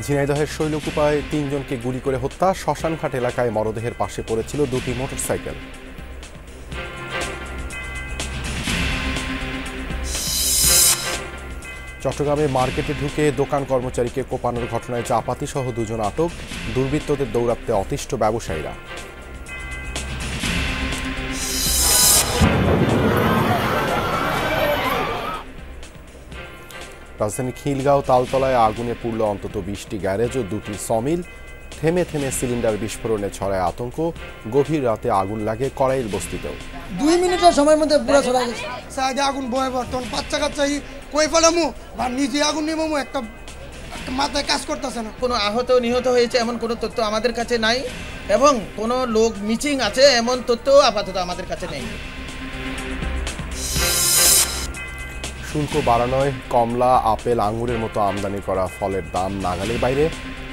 ঝিনাইদহের শৈলকুপায় ৩ জনকে গুলি করে হত্যা। শ্মশানঘাট এলাকায় মরদেহের পাশে পড়েছিল দুটি মোটরসাইকেল। চট্টগ্রামে মার্কেটে ঢুকে দোকান কর্মচারীকে কোপানোর ঘটনায় চাপাতি সহ 2 জন আটক। দুর্বৃত্তদের দৌরাত্মে অতিষ্ঠ ব্যবসায়ীরা। রাজধানীর খিলগাঁও তালতলায় আগুনে পুড়ল অন্তত 20টি গ্যারেজ ও 2টি সমিল। থেমে থেমে সিলিন্ডার বিস্ফোরণে ছড়ায় আতঙ্ক। গভীর রাতে আগুন লাগে কড়াইল বস্তিতেও। 2 মিনিটের সময়ের মধ্যে পুরো ছড়াই গেছে। সাইডে আগুন বয়ে তখন বাচ্চা কাচ্চা কই ফেলামু বা নিজে আগুন নিমু একটা মাথায় কাজ করতেছে না। কোনো আহত নিহত হয়েছে এমন কোনো তথ্য আমাদের কাছে নাই এবং কোনো লোক মিসিং আছে এমন তথ্য আপাতত আমাদের কাছে নেই। শুল্ক বাড়ানোয় কমলা, আপেল, আঙুরের মতো আমদানি করা ফলের দাম নাগালের বাইরে।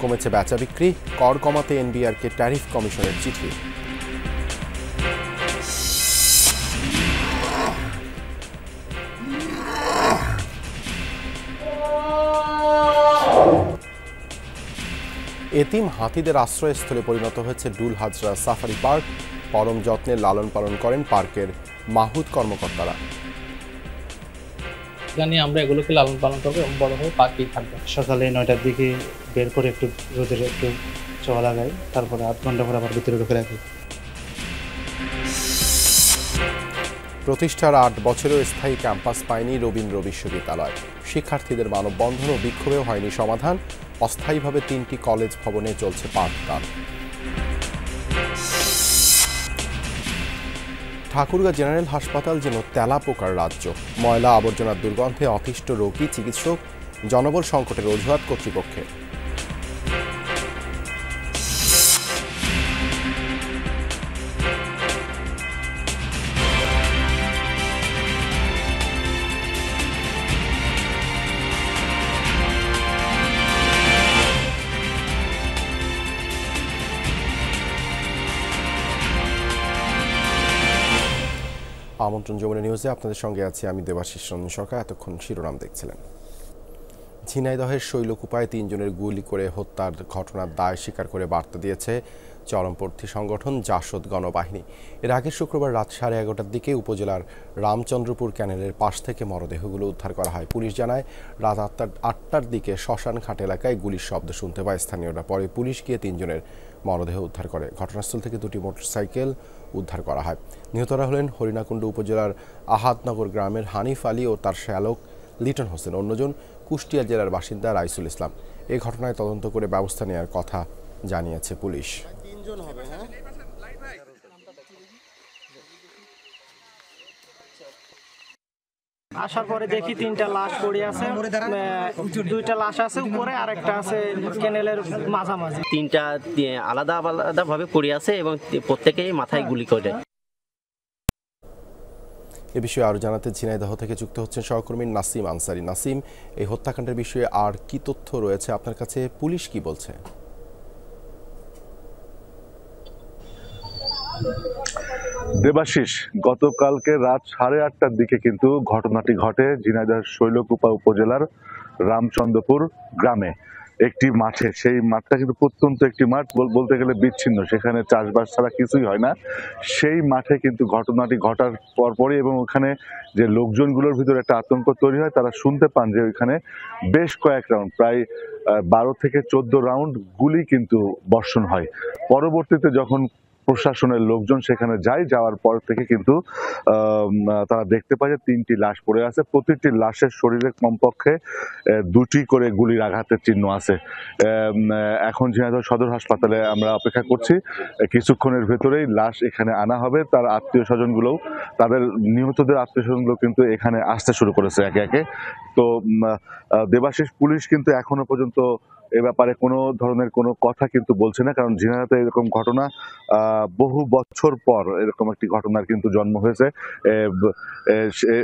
কমেছে বেচা বিক্রি। কর কমাতে এনবিআরকে ট্যারিফ কমিশনের চিঠি। এতিম হাতিদের আশ্রয়স্থলে পরিণত হয়েছে ডুল হাজরা সাফারি পার্ক। পরম যত্নে লালন পালন করেন পার্কের মাহুদ কর্মকর্তারা। জানি আমরা এগুলোকে লালন পালন করবো এবং বড় হয়ে পার্কেই থাকবে। সকালে 9টার দিকে বের করে একটু রোদের একটু ছোঁয়া লাগাই, তারপরে 8 ঘন্টা পর আবার ভিতরে ঢুকে রাখি। প্রতিষ্ঠার 8 বছরেও স্থায়ী ক্যাম্পাস পায়নি রবীন্দ্র বিশ্ববিদ্যালয়। শিক্ষার্থীদের মানববন্ধন ও বিক্ষোভেও হয়নি সমাধান। অস্থায়ীভাবে 3টি কলেজ ভবনে চলছে পাঠদান। ঠাকুরগাঁ জেনারেল হাসপাতাল যেন তেলাপোকার রাজ্য। ময়লা আবর্জনার দুর্গন্ধে অতিষ্ঠ রোগী, চিকিৎসক, জনবল সংকটের অজুহাত কর্তৃপক্ষের। আমন্ত্রণ যমুনা নিউজে আপনাদের সঙ্গে আছি আমি দেবাশিস রঞ্জন সরকার। এতক্ষণ শিরোনাম দেখছিলেন। ঝিনাইদহের শৈলকুপায় 3 জনের গুলি করে হত্যার ঘটনার দায় স্বীকার করে বার্তা দিয়েছে চরমপন্থী সংগঠন জাসদ গণবাহিনী। এর আগে শুক্রবার রাত 11:30টার দিকে উপজেলার রামচন্দ্রপুর ক্যানেলের পাশ থেকে মরদেহগুলো উদ্ধার করা হয়। পুলিশ জানায় রাত 8টার দিকে শ্মশানঘাট এলাকায় গুলির শব্দ শুনতে পায় স্থানীয়রা। পরে পুলিশ গিয়ে 3 জনের মরদেহ উদ্ধার করে। ঘটনাস্থল থেকে 2টি মোটরসাইকেল উদ্ধার করা হয়। নিহতরা হলেন হরিণাকুণ্ডু উপজেলার আহাদনগর গ্রামের হানিফ আলী ও তার শ্যালক লিটন হোসেন। অন্যজন কুষ্টিয়া জেলার বাসিন্দা রাইসুল ইসলাম। এই ঘটনায় তদন্ত করে ব্যবস্থা নেওয়ার কথা জানিয়েছে পুলিশ। আসার পরে দেখি 3টা লাশ পড়ে আছে, 2টা লাশ আছে উপরে আর একটা আছে ক্যানেলের মাঝামাঝি। 3টা আলাদা আলাদা ভাবে পড়ে আছে এবং প্রত্যেকেই মাথায় গুলি করে। এ বিষয়ে আরো জানাতে ঝিনাইদহ থেকে যুক্ত হচ্ছেন সহকর্মী নাসিম আনসারি। নাসিম, এই হত্যাকাণ্ডের বিষয়ে আর কি তথ্য রয়েছে আপনার কাছে? পুলিশ কি বলছে? দেবাশিস, গতকালকে রাত 8:30টার দিকে কিন্তু ঘটনাটি ঘটে ঝিনাইদহের শৈলকুপা উপজেলার রামচন্দ্রপুর গ্রামে একটি মাঠে। সেই মাঠটা কিন্তু প্রত্যন্ত একটি মাঠ, বলতে গেলে বিচ্ছিন্ন, সেখানে চাষবাস ছাড়া কিছুই হয় না। সেই মাঠে কিন্তু ঘটনাটি ঘটার পরপরই এবং ওখানে যে লোকজনগুলোর ভিতরে একটা আতঙ্ক তৈরি হয়, তারা শুনতে পান যে ওইখানে বেশ কয়েক রাউন্ড, প্রায় 12 থেকে 14 রাউন্ড গুলি কিন্তু বর্ষণ হয়। পরবর্তীতে যখন প্রশাসনের লোকজন সেখানে যাওয়ার পর থেকে কিন্তু তারা দেখতে পায় যে 3টি লাশ পড়ে আছে। প্রতিটি লাশের শরীরে কমপক্ষে 2টি করে গুলির আঘাতের চিহ্ন আছে। এখন ঝিনাইদহ সদর হাসপাতালে আমরা অপেক্ষা করছি। কিছুক্ষণের ভেতরেই লাশ এখানে আনা হবে। তার আত্মীয় স্বজনগুলোও, তাদের নিহতদের আত্মীয় স্বজনগুলো কিন্তু এখানে আসতে শুরু করেছে একে একে। তো দেবাশিস, পুলিশ কিন্তু এখনো পর্যন্ত এ ব্যাপারে কোনো ধরনের কোনো কথা কিন্তু বলছে না, কারণ ঝিনাইদহে এরকম ঘটনা বহু বছর পর এরকম একটি ঘটনার কিন্তু জন্ম হয়েছে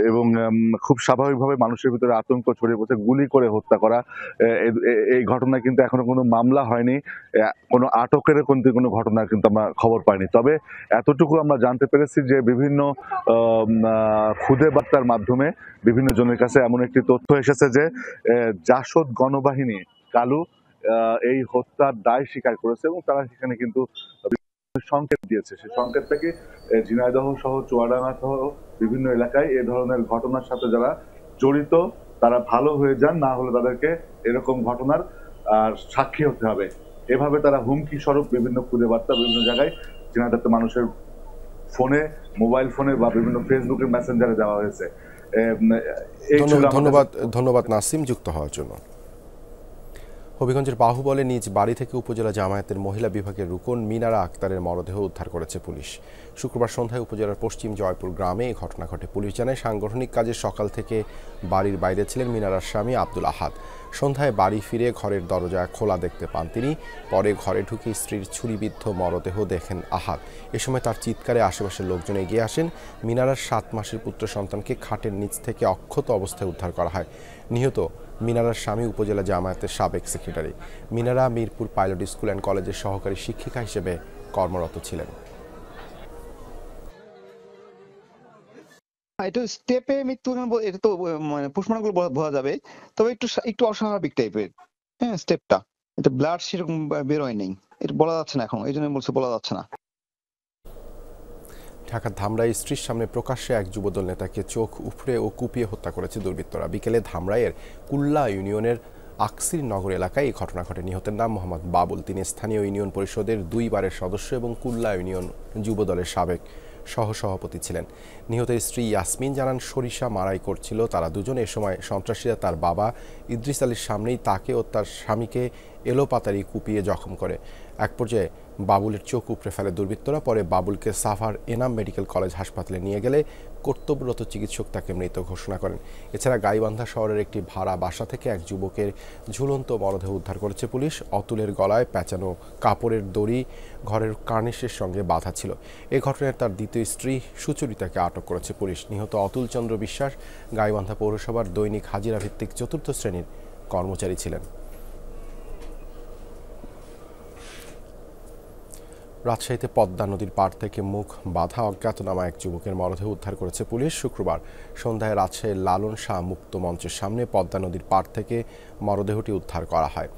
এবং খুব স্বাভাবিকভাবে মানুষের ভিতরে আতঙ্ক ছড়িয়ে পড়ছে। গুলি করে হত্যা করা, এই ঘটনায় কিন্তু এখনো কোনো মামলা হয়নি, কোনো আটকের কিন্তু কোনো ঘটনার কিন্তু আমরা খবর পাইনি। তবে এতটুকু আমরা জানতে পেরেছি যে বিভিন্ন খুদে বার্তার মাধ্যমে বিভিন্ন জনের কাছে এমন একটি তথ্য এসেছে যে জাসদ গণবাহিনী কালু এই হত্যার দায় স্বীকার করেছে এবং তারা সেখানে কিন্তু সংকেত দিয়েছে। সেই সংকেত থেকে ঝিনাইদহ সহ চুয়াডাঙ্গা সহ বিভিন্ন এলাকায় এ ধরনের ঘটনার সাথে যারা জড়িত তারা ভালো হয়ে যান, না হলে তাদেরকে এরকম ঘটনার সাক্ষী হতে হবে। এভাবে তারা হুমকি স্বরূপ বিভিন্ন খুদে বার্তা বিভিন্ন জায়গায় ঝিনাইদহ মানুষের ফোনে, মোবাইল ফোনে বা বিভিন্ন ফেসবুকের মেসেঞ্জারে দেওয়া হয়েছে। ধন্যবাদ নাসিম যুক্ত হওয়ার জন্য। হবিগঞ্জের বাহুবলে নিজ বাড়ি থেকে উপজেলা জামায়াতের মহিলা বিভাগের রুকন মিনারা আক্তারের মরদেহ উদ্ধার করেছে পুলিশ। শুক্রবার সন্ধ্যায় উপজেলার পশ্চিম জয়পুর গ্রামে এই ঘটনা ঘটে। পুলিশ জানায় সাংগঠনিক কাজে সকাল থেকে বাড়ির বাইরে ছিলেন মিনারার স্বামী আব্দুল আহাদ। সন্ধ্যায় বাড়ি ফিরে ঘরের দরজা খোলা দেখতে পান তিনি। পরে ঘরে ঢুকে স্ত্রীর ছুরিবিদ্ধ মরদেহ দেখেন আহাদ। এ সময় তার চিৎকারে আশেপাশের লোকজন এগিয়ে আসেন। মিনারার 7 মাসের পুত্র সন্তানকে খাটের নিচ থেকে অক্ষত অবস্থায় উদ্ধার করা হয়। নিহত মিনারার স্বামী উপজেলা জামায়াতের সাবেক secretary. Minara Mirpur pilot school and কলেজের সহকারী শিক্ষিকা হিসেবে কর্মরত ছিলেন। এটা স্টেপে মৃত্যু, এটা তো মানে পোস্টমর্টম গুলো বোঝা যাবে, তবে একটু অস্বাভাবিক টাইপের। হ্যাঁ, স্টেপটা এটা ব্লাড সেরকম বের হয় নাই, এটা বলা যাচ্ছে না এখন, এই জন্য বলছে বলা যাচ্ছে না। ঢাকার ধামরাই স্ত্রীর সামনে প্রকাশ্যে এক যুবদল নেতাকে চোখ উপড়ে ও কুপিয়ে হত্যা করেছে দুর্বৃত্তরা। বিকেলে ধামরাইয়ের কুল্লা ইউনিয়নের আকসির নগর এলাকায় এই ঘটনা ঘটে। নিহতের নাম মোহাম্মদ বাবুল। তিনি স্থানীয় ইউনিয়ন পরিষদের 2 বারের সদস্য এবং কুল্লা ইউনিয়ন যুবদলের সাবেক সহসভাপতি ছিলেন। নিহতের স্ত্রী ইয়াসমিন জানান সরিষা মারাই করছিল তারা দুজন। এ সময় সন্ত্রাসীরা তার বাবা ইদ্রিস আলীর সামনেই তাকে ও তার স্বামীকে এলোপাতাড়ি কুপিয়ে জখম করে। এক পর্যায়ে বাবুলের চোখ উপড়ে ফেলে দুর্বৃত্তরা। পরে বাবুলকে সাভার এনাম মেডিকেল কলেজ হাসপাতালে নিয়ে গেলে কর্তব্যরত চিকিৎসক তাকে মৃত ঘোষণা করেন। এছাড়া গাইবান্ধা শহরের একটি ভাড়া বাসা থেকে এক যুবকের ঝুলন্ত মরদেহ উদ্ধার করেছে পুলিশ। অতুলের গলায় পেঁচানো কাপড়ের দড়ি ঘরের কার্নিশের সঙ্গে বাঁধা ছিল। এ ঘটনায় তার দ্বিতীয় স্ত্রী সুচরিতাকে আটক করেছে পুলিশ। নিহত অতুল চন্দ্র বিশ্বাস গাইবান্ধা পৌরসভার দৈনিক হাজিরা ভিত্তিক 4র্থ শ্রেণীর কর্মচারী ছিলেন। রাজশাহীতে পদ্মা নদীর পাড় থেকে মুখ বাঁধা অজ্ঞাতনামা এক যুবকের মরদেহ উদ্ধার করেছে পুলিশ। শুক্রবার সন্ধ্যায় রাজশাহীর লালন শাহ মুক্ত মঞ্চের সামনে পদ্মা নদীর পাড় থেকে মরদেহটি উদ্ধার করা হয়।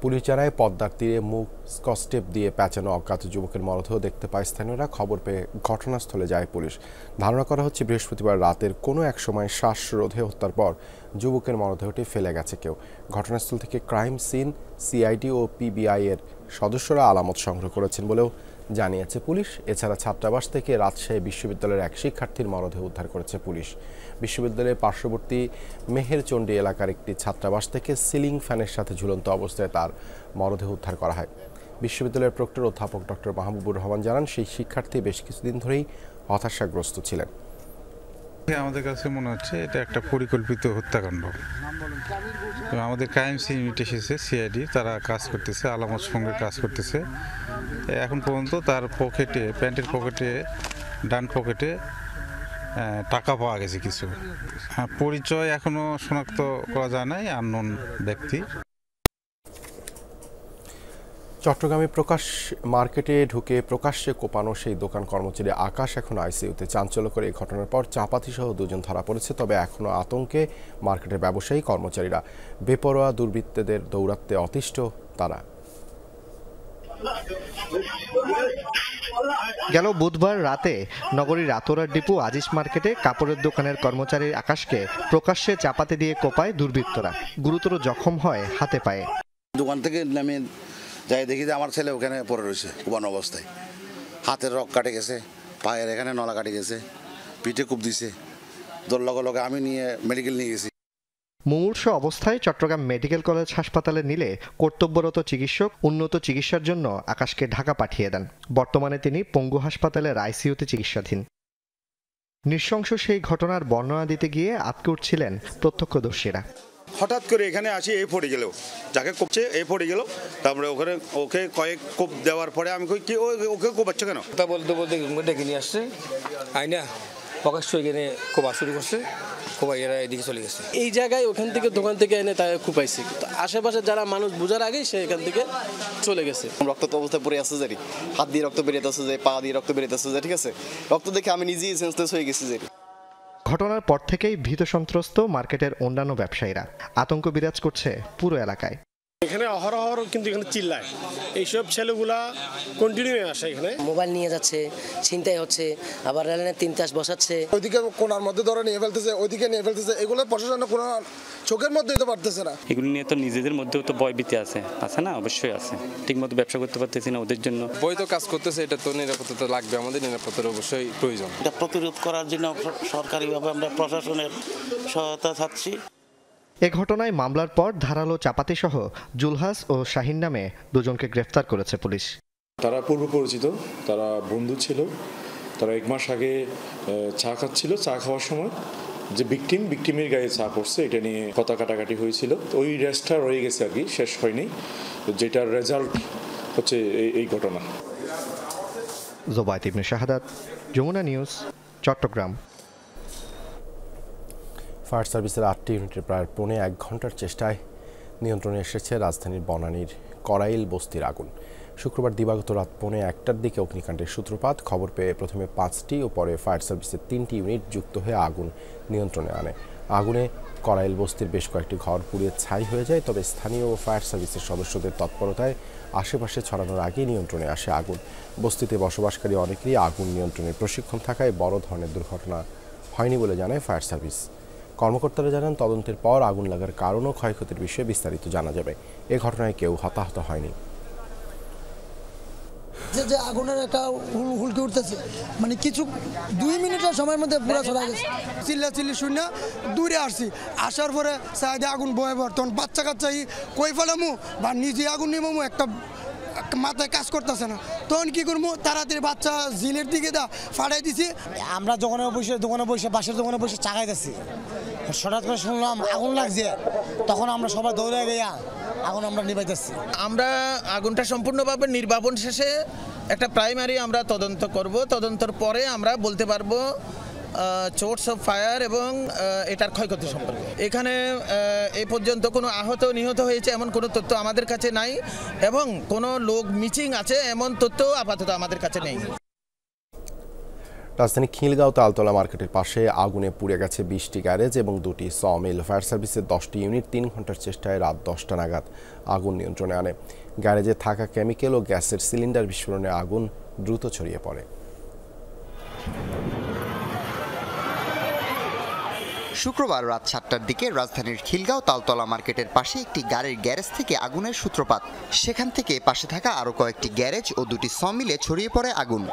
পুলিশ জানায় পদ্মার তীরে মুখ স্কচটেপ দিয়ে পেঁচানো অজ্ঞাত যুবকের মরদেহ দেখতে পায় স্থানীয়রা। খবর পেয়ে ঘটনাস্থলে যায় পুলিশ। ধারণা করা হচ্ছে বৃহস্পতিবার রাতের কোনো এক সময় শ্বাসরোধে হত্যার পর যুবকের মরদেহটি ফেলে গেছে কেউ। ঘটনাস্থল থেকে ক্রাইম সিন, সিআইডি ও পিবিআই এর সদস্যরা আলামত সংগ্রহ করেছেন বলেও জানিয়েছে পুলিশ। এছাড়া ছাত্রাবাস থেকে রাজশাহী বিশ্ববিদ্যালয়ের এক শিক্ষার্থীর মরদেহ উদ্ধার করেছে পুলিশ। বিশ্ববিদ্যালয়ের পার্শ্ববর্তী মেহেরচণ্ডী এলাকার একটি ছাত্রাবাস থেকে সিলিং ফ্যানের সাথে ঝুলন্ত অবস্থায় তার মরদেহ উদ্ধার করা হয়। বিশ্ববিদ্যালয়ের প্রক্টর অধ্যাপক ডক্টর মাহবুবুর রহমান জানান সেই শিক্ষার্থী বেশ কিছুদিন ধরেই হতাশাগ্রস্ত ছিলেন। আমাদের কাছে মনে হচ্ছে এটা একটা পরিকল্পিত হত্যাকাণ্ড। আমাদের ক্রাইম সিন ইউনিট এসেছে, সিআইডি, তারা কাজ করতেছে, আলামত সঙ্গে কাজ করতেছে। এখন পর্যন্ত তার পকেটে, প্যান্টের পকেটে, ডান পকেটে টাকা পাওয়া গেছে কিছু। পরিচয় এখনো শনাক্ত করা যায় নাই, আননোন ব্যক্তি। চট্টগ্রামে প্রকাশ মার্কেটে ঢুকে প্রকাশ্যে কোপানো সেই দোকান কর্মচারী আকাশ এখন আইসিইউতে। চাঞ্চল্যকর এই ঘটনার পর চাপাতিসহ 2 জন ধরা পড়েছে। তবে এখনও আতঙ্কে মার্কেটের ব্যবসায়ী কর্মচারীরা। বেপরোয়া দুর্বৃত্তদের দৌরাত্মে অতিষ্ঠ তারা। গেল বুধবার রাতে নগরীর রাতোরার ডিপো আজিজ মার্কেটে কাপড়ের দোকানের কর্মচারী আকাশকে প্রকাশ্যে চাপাতি দিয়ে কোপায় দুর্বৃত্তরা। গুরুতর জখম হয় হাতে পায়ে। দোকান থেকে নামে যাই দেখি যে আমার ছেলে ওখানে পড়ে রয়েছে কোপানো অবস্থায়। হাতের রক কাটে গেছে, পায়ের এখানে নলা কাটে গেছে, পিঠে কূপ দিছে। লগে আমি নিয়ে মেডিকেল নিয়ে গেছি। মুমূর্ষ অবস্থায় চট্টগ্রাম মেডিকেল কলেজ হাসপাতালে নিলে কর্তব্যরত চিকিৎসক উন্নত চিকিৎসার জন্য আকাশকে ঢাকা পাঠিয়ে দেন। বর্তমানে তিনি পঙ্গু হাসপাতালের আইসিইউতে চিকিৎসাধীন। নৃশংস সেই ঘটনার বর্ণনা দিতে গিয়ে আটকে উঠছিলেন প্রত্যক্ষদর্শীরা। হঠাৎ করে এখানে আসি, এই পড়ে গেল, যাকে কোপছে এই পড়ে গেল। তারপরে ওখানে ওকে কয়েক কোপ দেওয়ার পরে আমি কই কি ওকে কোপাচ্ছে কেন? তা বলতে বলতে ডেকে নিয়ে আসছে, আইনা প্রকাশ্য এখানে কোপা শুরু করছে। কোপাই এরা এদিকে চলে গেছে। এই জায়গায় ওখান থেকে দোকান থেকে এনে তাই কোপাইছে। আশেপাশে যারা মানুষ বোঝার আগেই সে এখান থেকে চলে গেছে। রক্তাক্ত অবস্থায় পড়ে আছে, যে হাত দিয়ে রক্ত বেরিয়েছে, যে পা দিয়ে রক্ত বেরিয়েছে, যে ঠিক আছে, রক্ত দেখে আমি নিজেই সেন্সলেস হয়ে গেছি। যে ঘটনার পর থেকেই ভীত সন্ত্রস্ত মার্কেটের অন্যান্য ব্যবসায়ীরা। আতঙ্ক বিরাজ করছে পুরো এলাকায়। এখানে অহরহ কিন্তু এখানে চিল্লায়, এইসব ছেলেগুলা কন্টিনিউ আসে এখানে, মোবাইল নিয়ে যাচ্ছে, ছিনতাই হচ্ছে, আবার রেলের 3 তাস বসাচ্ছে, ওইদিকে কোনার মধ্যে ধরে নিয়ে ফেলতেছে, ওইদিকে নিয়ে ফেলতেছে, এগুলো প্রশাসনের কোনো চোখের মধ্যে দিতে পারতেছে না। এগুলো নিয়ে তো নিজেদের মধ্যেও তো ভয়ভীতি আছে না? অবশ্যই আছে। ঠিকমতো ব্যবসা করতে পারতেছি না ওদের জন্য। বৈধ কাজ করতেছে, এটা তো নিরাপত্তা লাগবে, আমাদের নিরাপত্তার অবশ্যই প্রয়োজন। এটা প্রতিরোধ করার জন্য সরকারিভাবে আমরা প্রশাসনের সহায়তা চাচ্ছি। এ ঘটনায় মামলার পর ধারালো চাপাতি সহ জুলহাস ও শাহিন নামে দুজনকে গ্রেফতার করেছে পুলিশ। তারা পূর্ব পরিচিত, তারা বন্ধু ছিল, তারা 1 মাস আগে চা খাচ্ছিল, চা খাওয়ার সময় যে ভিকটিমের গায়ে চা পড়ছে এটা নিয়ে কথা কাটাকাটি হয়েছিল। ওই রেসটা রয়ে গেছে আর কি, শেষ হয়নি, যেটার রেজাল্ট হচ্ছে এই ঘটনা। জোবায়েত ইবনে শাহাদাত, যমুনা নিউজ, চট্টগ্রাম। ফায়ার সার্ভিসের 8টি ইউনিটের প্রায় 1.5 ঘন্টার চেষ্টায় নিয়ন্ত্রণে এসেছে রাজধানীর বনানীর করাইল বস্তির আগুন। শুক্রবার দিবাগত রাত 1:45টার দিকে অগ্নিকাণ্ডের সূত্রপাত। খবর পেয়ে প্রথমে 5টি ও পরে ফায়ার সার্ভিসের 3টি ইউনিট যুক্ত হয়ে আগুন নিয়ন্ত্রণে আনে। আগুনে করাইল বস্তির বেশ কয়েকটি ঘর পুড়িয়ে ছাই হয়ে যায়, তবে স্থানীয় ফায়ার সার্ভিসের সদস্যদের তৎপরতায় আশেপাশে ছড়ানোর আগেই নিয়ন্ত্রণে আসে আগুন। বস্তিতে বসবাসকারী অনেকেরই আগুন নিয়ন্ত্রণের প্রশিক্ষণ থাকায় বড় ধরনের দুর্ঘটনা হয়নি বলে জানায় ফায়ার সার্ভিস। কর্মকর্তারা জানান, তদন্তের পর আগুন লাগার কারণ ও ক্ষয়ক্ষতির বিষয়ে বিস্তারিত জানা যাবে। এ ঘটনায় কেউ হতাহত হয়নি। যে আগুনের একটা হুলকি উঠতেছে, মানে কিছু 2 মিনিটের সময়ের মধ্যে পুরো ছড়া গেছে। চিল্লি শূন্য দূরে আসছি, আসার পরে সাইডে আগুন বয়ে তখন বাচ্চা কাচ্চাই কই ফেলামু বা নিজে আগুন নিমু, একটা মাথায় কাজ করতেছে না, তখন কি করবো, তাড়াতাড়ি বাচ্চা জিলের দিকে ফাটাই দিছি। আমরা দোকানে বসে বাসের দোকানে বসে চা খাইতেছি, হঠাৎ করে শুনলাম আগুন লাগছে, তখন আমরা সবাই দৌড়ে গিয়া আগুন আমরা নিভাইতেছি। আমরা আগুনটা সম্পূর্ণভাবে নির্বাপন শেষে একটা প্রাইমারি আমরা তদন্ত করব, তদন্তের পরে আমরা বলতে পারবো সোর্স অফ ফায়ার এবং এটার ক্ষয়ক্ষতি সম্পর্কে। এখানে এই পর্যন্ত কোনো আহত নিহত হয়েছে এমন কোনো তথ্য আমাদের কাছে নাই, এবং কোনো লোক মিসিং আছে এমন তথ্য আপাতত আমাদের কাছে নেই। রাজধানী খিলগাঁও তালতলা মার্কেটের পাশে আগুনে পুড়ে গেছে 20টি গ্যারেজ এবং 2টি সমিল। ফায়ার সার্ভিসের 10টি ইউনিট 3 ঘন্টার চেষ্টায় রাত 10টা নাগাদ আগুন নিয়ন্ত্রণে আনে। গ্যারেজে থাকা কেমিক্যাল ও গ্যাসের সিলিন্ডার বিস্ফোরণে আগুন দ্রুত ছড়িয়ে পড়ে। শুক্রবার রাত 7টার দিকে রাজধানীর খিলগাঁও তালতলা মার্কেটের পাশে একটি গাড়ির গ্যারেজ থেকে আগুনের সূত্রপাত। সেখান থেকে পাশে থাকা আরও কয়েকটি গ্যারেজ ও 2টি সমিলে ছড়িয়ে পড়ে আগুন।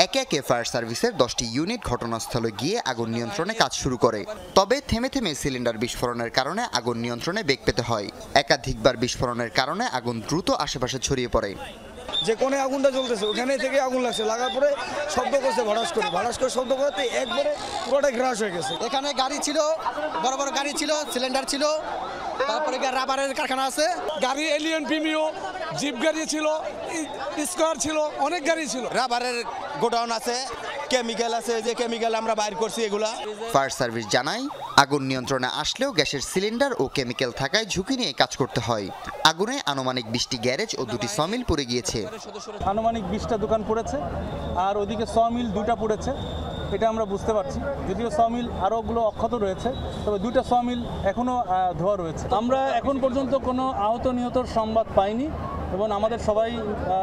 একে একে ফায়ার সার্ভিসের 10টি ইউনিট ঘটনাস্থলে গিয়ে আগুন নিয়ন্ত্রণে কাজ শুরু করে। তবে থেমে থেমে সিলিন্ডার বিস্ফোরণের কারণে আগুন নিয়ন্ত্রণে বেগ পেতে হয়। একাধিকবার বিস্ফোরণের কারণে আগুন দ্রুত আশেপাশে ছড়িয়ে পড়ে। যে কোণে আগুনটা জ্বলতেছে ওখানে থেকে আগুন লাগছে, লাগার পরে শব্দ করছে ভড়াস করে শব্দ করতে একবারে পুরোটা গ্রাস হয়ে গেছে। এখানে গাড়ি ছিল, বড় বড় গাড়ি ছিল, সিলিন্ডার ছিল, তারপরে রাবারের কারখানা আছে, গাড়ি এলিয়ন প্রিমিও, জিপ গাড়ি ছিল, স্কোয়ার ছিল, অনেক গাড়ি ছিল, রাবারের গোডাউন আছে, কেমিক্যাল আছে, যে কেমিক্যাল আমরা বাইর করছি এগুলা। ফায়ার সার্ভিস জানায়, আগুন নিয়ন্ত্রণে আসলেও গ্যাসের সিলিন্ডার ও কেমিক্যাল থাকায় ঝুঁকি নিয়ে কাজ করতে হয়। আগুনে আনুমানিক 20টি গ্যারেজ ও 2টি সমিল পুড়ে গিয়েছে। আনুমানিক 20টা দোকান পড়েছে, আর ওদিকে সমিল 2টা পড়েছে, এটা আমরা বুঝতে পারছি। যদিও সমিল আরোগুলো অক্ষত রয়েছে, তবে 2টা সমিল এখনো ধোয়া রয়েছে। আমরা এখন পর্যন্ত কোনো আহত নিহতর সংবাদ পাইনি এবং আমাদের সবাই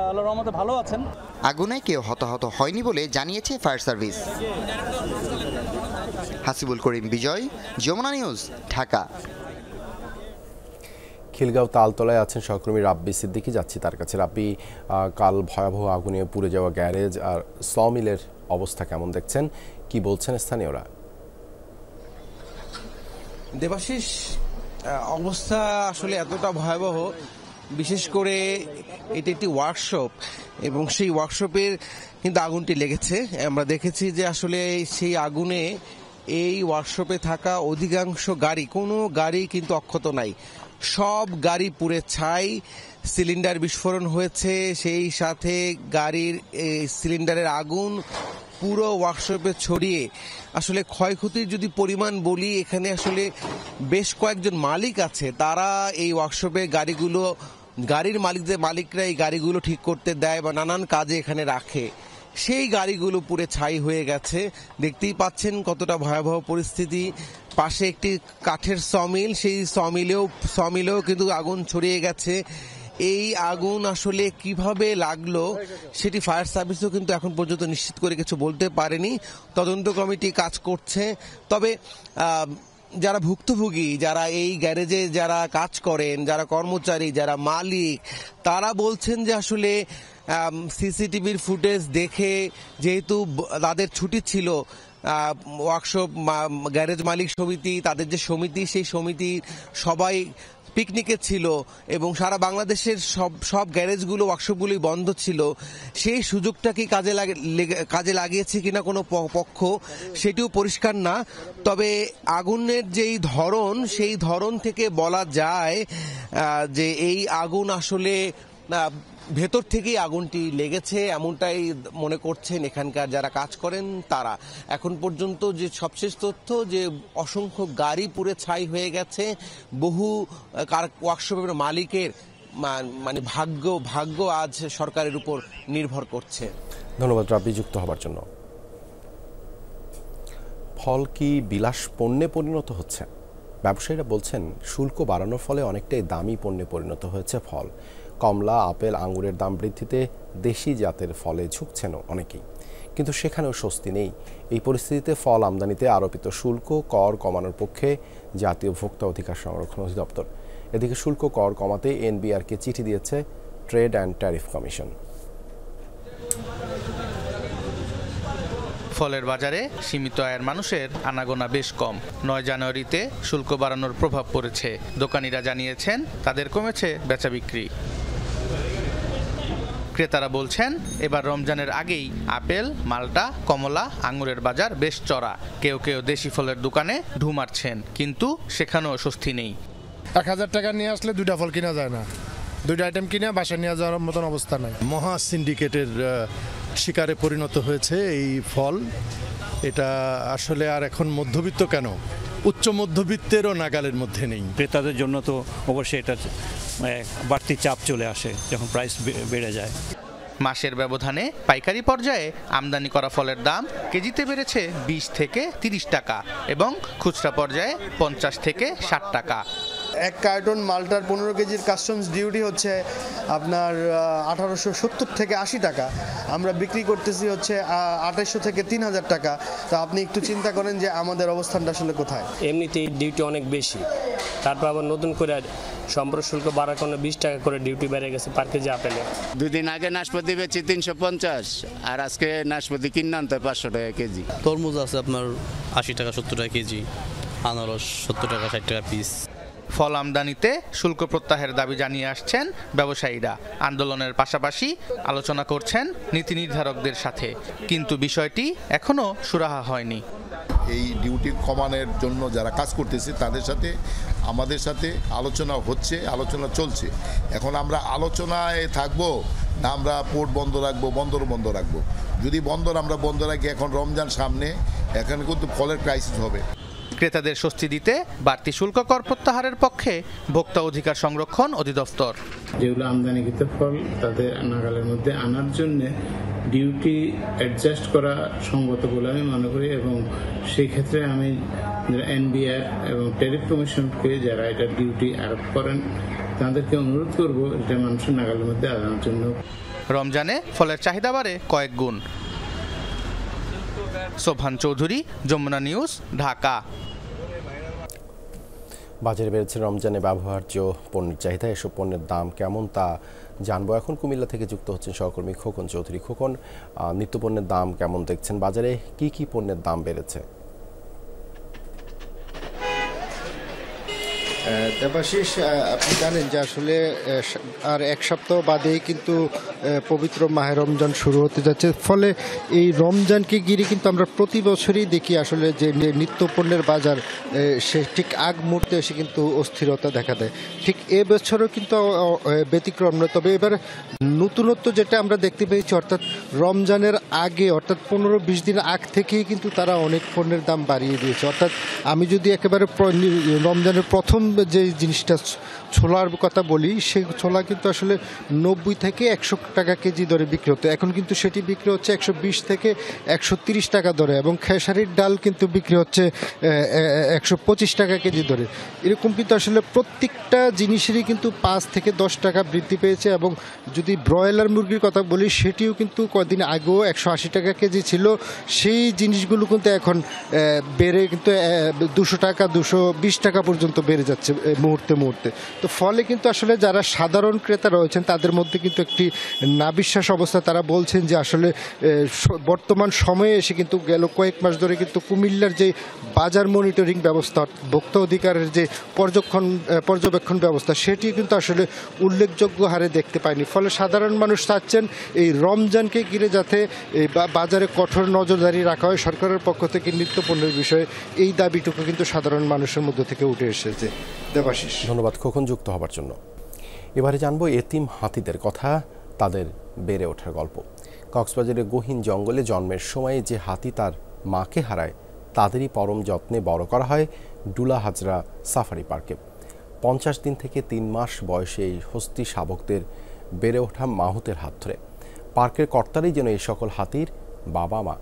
আল্লাহর রহমতে ভালো আছেন। আগুনে কেউ হতাহত হয়নি বলে জানিয়েছে ফায়ার সার্ভিস। হাসিবুল করিম বিজয়, যমুনা নিউজ, ঢাকা। খিলগাঁও তালতলায় আছেন সহকর্মী রাব্বি সিদ্দিকী, যাচ্ছি তার কাছে। রাব্বি, কাল ভয়াবহ আগুনে পুড়ে যাওয়া গ্যারেজ আর সমিলের অবস্থা কেমন দেখছেন, কি বলছেন স্থানীয়রা? দেবাশিস, অবস্থা আসলে এতটা ভয়াবহ, বিশেষ করে এটি একটি ওয়ার্কশপ এবং সেই ওয়ার্কশপের কিন্তু আগুনটি লেগেছে। আমরা দেখেছি যে আসলে সেই আগুনে এই ওয়ার্কশপে থাকা অধিকাংশ গাড়ি, কোনো গাড়ি কিন্তু অক্ষত নাই, সব গাড়ি পুড়ে ছাই। সিলিন্ডার বিস্ফোরণ হয়েছে, সেই সাথে গাড়ির সিলিন্ডারের আগুন পুরো ওয়ার্কশপে ছড়িয়ে আসলে ক্ষয়ক্ষতির যদি পরিমাণ বলি, এখানে আসলে বেশ কয়েকজন মালিক আছে, তারা এই ওয়ার্কশপে গাড়ির মালিকরা এই গাড়িগুলো ঠিক করতে দেয় বা নানান কাজে এখানে রাখে, সেই গাড়িগুলো পুরো ছাই হয়ে গেছে। দেখতেই পাচ্ছেন কতটা ভয়াবহ পরিস্থিতি। পাশে একটি কাঠের সমিল, সেই সমিলেও কিন্তু আগুন ছড়িয়ে গেছে। এই আগুন আসলে কিভাবে লাগলো সেটি ফায়ার সার্ভিসও কিন্তু এখন পর্যন্ত নিশ্চিত করে কিছু বলতে পারেনি। তদন্ত কমিটি কাজ করছে। তবে যারা ভুক্তভোগী, যারা এই গ্যারেজে যারা কাজ করেন, যারা কর্মচারী, যারা মালিক, তারা বলছেন যে আসলে সিসিটিভির ফুটেজ দেখে যেহেতু তাদের ছুটি ছিল, ওয়ার্কশপ গ্যারেজ মালিক সমিতি, তাদের যে সমিতি, সেই সমিতির সবাই পিকনিকে ছিল এবং সারা বাংলাদেশের সব গ্যারেজগুলো, ওয়ার্কশপগুলোই বন্ধ ছিল। সেই সুযোগটা কি কাজে লাগিয়েছে কিনা কোনো পক্ষ, সেটিও পরিষ্কার না। তবে আগুনের যেই ধরন, সেই ধরন থেকে বলা যায় যে এই আগুন আসলে ভেতর থেকেই আগুনটি লেগেছে, এমনটাই মনে করছেন এখানকার যারা কাজ করেন তারা। এখন পর্যন্ত যে সবশেষ তথ্য যে অসংখ্য গাড়ি পুড়ে ছাই হয়ে গেছে, বহু ওয়ার্কশপের মালিকের মানে ভাগ্য আজ সরকারের উপর নির্ভর করছে। ধন্যবাদ রাব্বি যুক্ত হবার জন্য। ফল কি বিলাস পণ্যে পরিণত হচ্ছে? ব্যবসায়ীরা বলছেন শুল্ক বাড়ানোর ফলে অনেকটাই দামি পণ্যে পরিণত হয়েছে ফল। কমলা, আপেল, আঙ্গুরের দাম বৃদ্ধিতে দেশি জাতের ফলে ঝুঁকছেন অনেকেই, কিন্তু সেখানেও স্বস্তি নেই। এই পরিস্থিতিতে ফল আমদানিতে আরোপিত শুল্ক কর কমানোর পক্ষে জাতীয় ভোক্তা অধিকার সংরক্ষণ অধিদপ্তর। এদিকে শুল্ক কর কমাতে এনবিআরকে চিঠি দিয়েছে ট্রেড অ্যান্ড ট্যারিফ কমিশন। ফলের বাজারে সীমিত আয়ের মানুষের আনাগোনা বেশ কম। 9 জানুয়ারিতে শুল্ক বাড়ানোর প্রভাব পড়েছে। দোকানিরা জানিয়েছেন তাদের কমেছে বেচা বিক্রি। ক্রেতারা বলছেন এবার রমজানের আগেই আপেল, মাল্টা, কমলা, আঙুরের বাজার বেশ চড়া। কেউ দেশি ফলের দোকানে ঢু মারছেন, কিন্তু সেখানেও স্বস্তি নেই। 1000 টাকা নিয়ে আসলে 2টা ফল কিনা যায় না, 2টা আইটেম কিনে বাসায় নিয়ে যাওয়ার মতন অবস্থা নাই। মহা সিন্ডিকেটের শিকারে পরিণত হয়েছে এই ফল। এটা আসলে আর এখন মধ্যবিত্ত কেন, উচ্চ মধ্যবিত্তেরও নাগালের মধ্যে নেই। ক্রেতাদের জন্য তো অবশ্যই এটা বাড়তি চাপ চলে আসে যখন প্রাইস বেড়ে যায়। মাসের ব্যবধানে পাইকারি পর্যায়ে আমদানি করা ফলের দাম কেজিতে বেড়েছে 20 থেকে 30 টাকা এবং খুচরা পর্যায়ে 50 থেকে 60 টাকা। 1 কার্টন মাল্টার 15 কেজির কাস্টমস ডিউটি হচ্ছে আপনার 1870 থেকে 80 টাকা। আমরা বিক্রি করতেছি হচ্ছে 2800 থেকে 3000 টাকা। তো আপনি একটু চিন্তা করেন যে আমাদের অবস্থানটা আসলে কোথায়। এমনিতেই ডিউটি অনেক বেশি, তারপর আবার নতুন করে সম্পর্ক শুল্ক বাড়ার কারণে 20 টাকা করে ডিউটি বেড়ে গেছে পার কেজি আপেলে। 2 দিন আগে নাশপাতি বেচি 350 আর আজকে নাশপাতি কিনে আনতে 500 টাকা কেজি। তরমুজ আছে আপনার 80 টাকা 70 টাকা কেজি, আনারস 70 টাকা 60 টাকা পিস। ফল আমদানিতে শুল্ক প্রত্যাহারের দাবি জানিয়ে আসছেন ব্যবসায়ীরা। আন্দোলনের পাশাপাশি আলোচনা করছেন নীতি নির্ধারকদের সাথে, কিন্তু বিষয়টি এখনো সুরাহা হয়নি। এই ডিউটি কমানোর জন্য যারা কাজ করতেছে তাদের সাথে আমাদের সাথে আলোচনা হচ্ছে, আলোচনা চলছে। এখন আমরা আলোচনায় থাকবো না আমরা পোর্ট বন্ধ রাখবো, বন্দর বন্ধ রাখবো। যদি আমরা বন্ধ রাখি, এখন রমজান সামনে, এখানে কিন্তু ফলের ক্রাইসিস হবে। ক্রেতাদের স্বস্তি দিতে বাড়তি শুল্ক কর প্রত্যাহারের পক্ষে ভোক্তা অধিকার সংরক্ষণ অধিদপ্তর। যেগুলো আমদানিকৃত ফল তাদের নাগালের মধ্যে আনার জন্য ডিউটি অ্যাডজাস্ট করা সঙ্গত বলে আমি মনে করি, এবং সেই ক্ষেত্রে আমি এনবিআর এবং ট্যারিফ কমিশনকে যারা এটা ডিউটি আরোপ করেন তাদেরকে অনুরোধ করব এটা মানুষের নাগালের মধ্যে আনার জন্য। রমজানে ফলের চাহিদা বাড়ে কয়েক গুণ। সোভান চৌধুরী, যমুনা নিউজ, ঢাকা। বাজারে বেড়েছে রমজানে ব্যবহার্য পণ্যের চাহিদা। এসব পণ্যের দাম কেমন তা জানবো এখন। কুমিল্লা থেকে যুক্ত হচ্ছেন সহকর্মী খোকন চৌধুরী। খোকন, নিত্যপণ্যের দাম কেমন দেখছেন? বাজারে কি কি পণ্যের দাম বেড়েছে? দেবাশিস, আপনি জানেন যে আসলে আর 1 সপ্তাহ বাদেই কিন্তু পবিত্র মাহে রমজান শুরু হতে যাচ্ছে। ফলে এই রমজানকে ঘিরে কিন্তু আমরা প্রতি বছরই দেখি আসলে যে নিত্যপণ্যের বাজার সে ঠিক আগ মুহূর্তে এসে কিন্তু অস্থিরতা দেখা দেয়। ঠিক এবছরও কিন্তু ব্যতিক্রম নয়। তবে এবার নতুনত্ব যেটা আমরা দেখতে পেয়েছি, অর্থাৎ রমজানের আগে, অর্থাৎ 15-20 দিন আগ থেকেই কিন্তু তারা অনেক পণ্যের দাম বাড়িয়ে দিয়েছে। অর্থাৎ আমি যদি একেবারে রমজানের প্রথম যে জিনিসটা ছোলার কথা বলি, সেই ছোলা কিন্তু আসলে 90 থেকে 100 টাকা কেজি দরে বিক্রি হতো, এখন কিন্তু সেটি বিক্রি হচ্ছে 120 থেকে 130 টাকা দরে, এবং খেসারির ডাল কিন্তু বিক্রি হচ্ছে 125 টাকা কেজি দরে। এরকম কিন্তু আসলে প্রত্যেকটা জিনিসেরই কিন্তু 5 থেকে 10 টাকা বৃদ্ধি পেয়েছে। এবং যদি ব্রয়লার মুরগির কথা বলি, সেটিও কিন্তু কদিন আগেও 180 টাকা কেজি ছিল, সেই জিনিসগুলো কিন্তু এখন বেড়ে কিন্তু 200 টাকা 220 টাকা পর্যন্ত বেড়ে যাচ্ছে মুহূর্তে মুহূর্তে। তো ফলে কিন্তু আসলে যারা সাধারণ ক্রেতা রয়েছেন তাদের মধ্যে কিন্তু একটি নাবিশ্বাস অবস্থা। তারা বলছেন যে আসলে বর্তমান সময়ে এসে কিন্তু গেল কয়েক মাস ধরে কিন্তু কুমিল্লার যে বাজার মনিটরিং ব্যবস্থা, ভোক্তা অধিকারের যে পর্যবেক্ষণ ব্যবস্থা, সেটি কিন্তু আসলে উল্লেখযোগ্য হারে দেখতে পায়নি। ফলে সাধারণ মানুষ চাচ্ছেন এই রমজানকে ঘিরে যাতে বাজারে কঠোর নজরদারি রাখা হয় সরকারের পক্ষ থেকে নিত্যপণ্যের বিষয়ে, এই দাবিটুকু কিন্তু সাধারণ মানুষের মধ্যে থেকে উঠে এসেছে। দেবাশিস, ধন্যবাদ খোকন যুক্ত হবার জন্য। এবারে জানবো এতিম হাতিদের কথা, তাদের বেড়ে ওঠার গল্প। কক্সবাজারের গহীন জঙ্গলে জন্মের সময় যে হাতি তার মাকে হারায়, তাদেরই পরম যত্নে বড় করা হয় ডুলা হাজরা সাফারি পার্কে। 50 দিন থেকে 3 মাস বয়সে এই হস্তি শাবকদের বেড়ে ওঠা মাহুতের হাত ধরে। পার্কের কর্তারাই যেন এই সকল হাতির বাবা মা।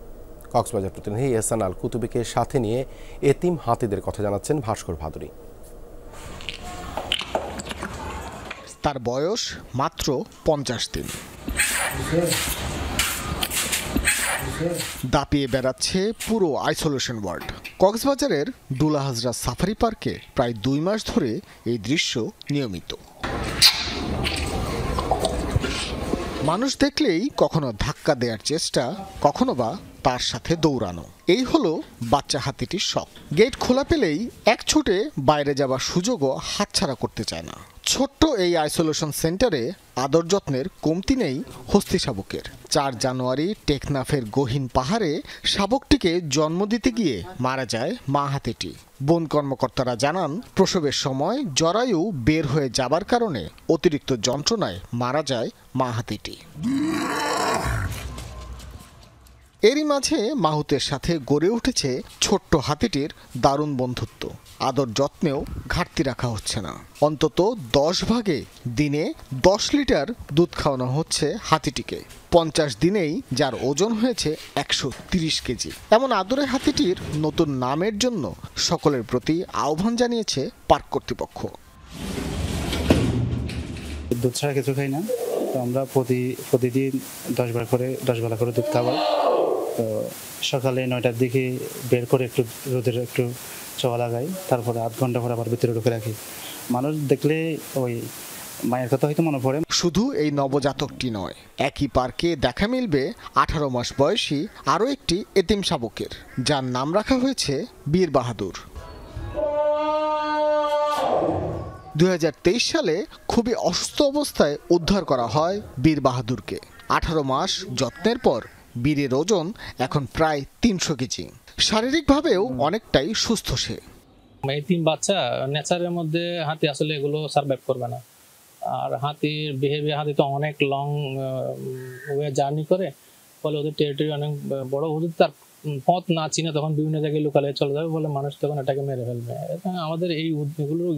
কক্সবাজার প্রতিনিধি এহসান আল কুতুবিকে সাথে নিয়ে এতিম হাতিদের কথা জানাচ্ছেন ভাস্কর ভাদুরী। তার বয়স মাত্র 50 দিন। দাপিয়ে বেড়াচ্ছে পুরো আইসোলেশন ওয়ার্ড। কক্সবাজারের ডুলা হাজরা সাফারি পার্কে প্রায় 2 মাস ধরে এই দৃশ্য নিয়মিত। মানুষ দেখলেই কখনো ধাক্কা দেওয়ার চেষ্টা, কখনো বা তার সাথে দৌড়ানো, এই হলো বাচ্চা হাতিটির শখ। গেট খোলা পেলেই এক ছুটে বাইরে যাবার সুযোগও হাতছাড়া করতে চায় না। ছোট্ট এই আইসোলেশন সেন্টারে আদর যত্নের কমতি নেই হস্তি শাবকের। 4 জানুয়ারি টেকনাফের গহীন পাহাড়ে শাবকটিকে জন্ম দিতে গিয়ে মারা যায় মা হাতিটি। বন কর্মকর্তারা জানান, প্রসবের সময় জরায়ু বের হয়ে যাবার কারণে অতিরিক্ত যন্ত্রণায় মারা যায় মা হাতিটি। এরই মাঝে মাহুতের সাথে গড়ে উঠেছে ছোট্ট হাতিটির দারুণ বন্ধুত্ব। আদর যত্নেও ঘাটতি রাখা হচ্ছে না। অন্তত 10 ভাগে দিনে 10 লিটার দুধ খাওয়ানো হচ্ছে হাতিটিকে। 50 দিনেই যার ওজন হয়েছে 130 কেজি। এমন আদরে হাতিটির নতুন নামের জন্য সকলের প্রতি আহ্বান জানিয়েছে পার্ক কর্তৃপক্ষ। দুধ ছাড়া কিছু খাই না, তো আমরা প্রতিদিন 10 বেলা করে দুধ খাওয়াই। তো সকালে 9টার দিকে বের করে একটু রোদের একটু ছোঁয়া লাগাই, তারপরে 8 ঘন্টা পরে আবার ভিতরে ঢুকে রাখি। মানুষ দেখলে ওই মায়ের কথা হয়তো মনে পড়ে। শুধু এই নবজাতকটি নয়, একই পার্কে দেখা মিলবে 18 মাস বয়সী আরও একটি এতিম শাবকের, যার নাম রাখা হয়েছে বীর বাহাদুর। 2023 সালে খুবই অসুস্থ অবস্থায় উদ্ধার করা হয় বীর বাহাদুরকে। 18 মাস যত্নের পর বীরের ওজন এখন প্রায় 300 কেজি। শারীরিকভাবেও অনেকটাই সুস্থ সে। এতিম বাচ্চা নেচারের মধ্যে হাতি আসলে এগুলো সার্ভাইভ করবে না। আর হাতির বিহেভিয়ার, হাতি তো অনেক লং ওয়ে জার্নি করে, ফলে ওদের টেরিটরি অনেক বড়। ওদের তার পথ না চিনে তখন বিভিন্ন জায়গায় লুকালে চলে যাবে, বলে মানুষ তখন এটাকে মেরে ফেলবে। আমাদের এই উদ্যোগগুলোর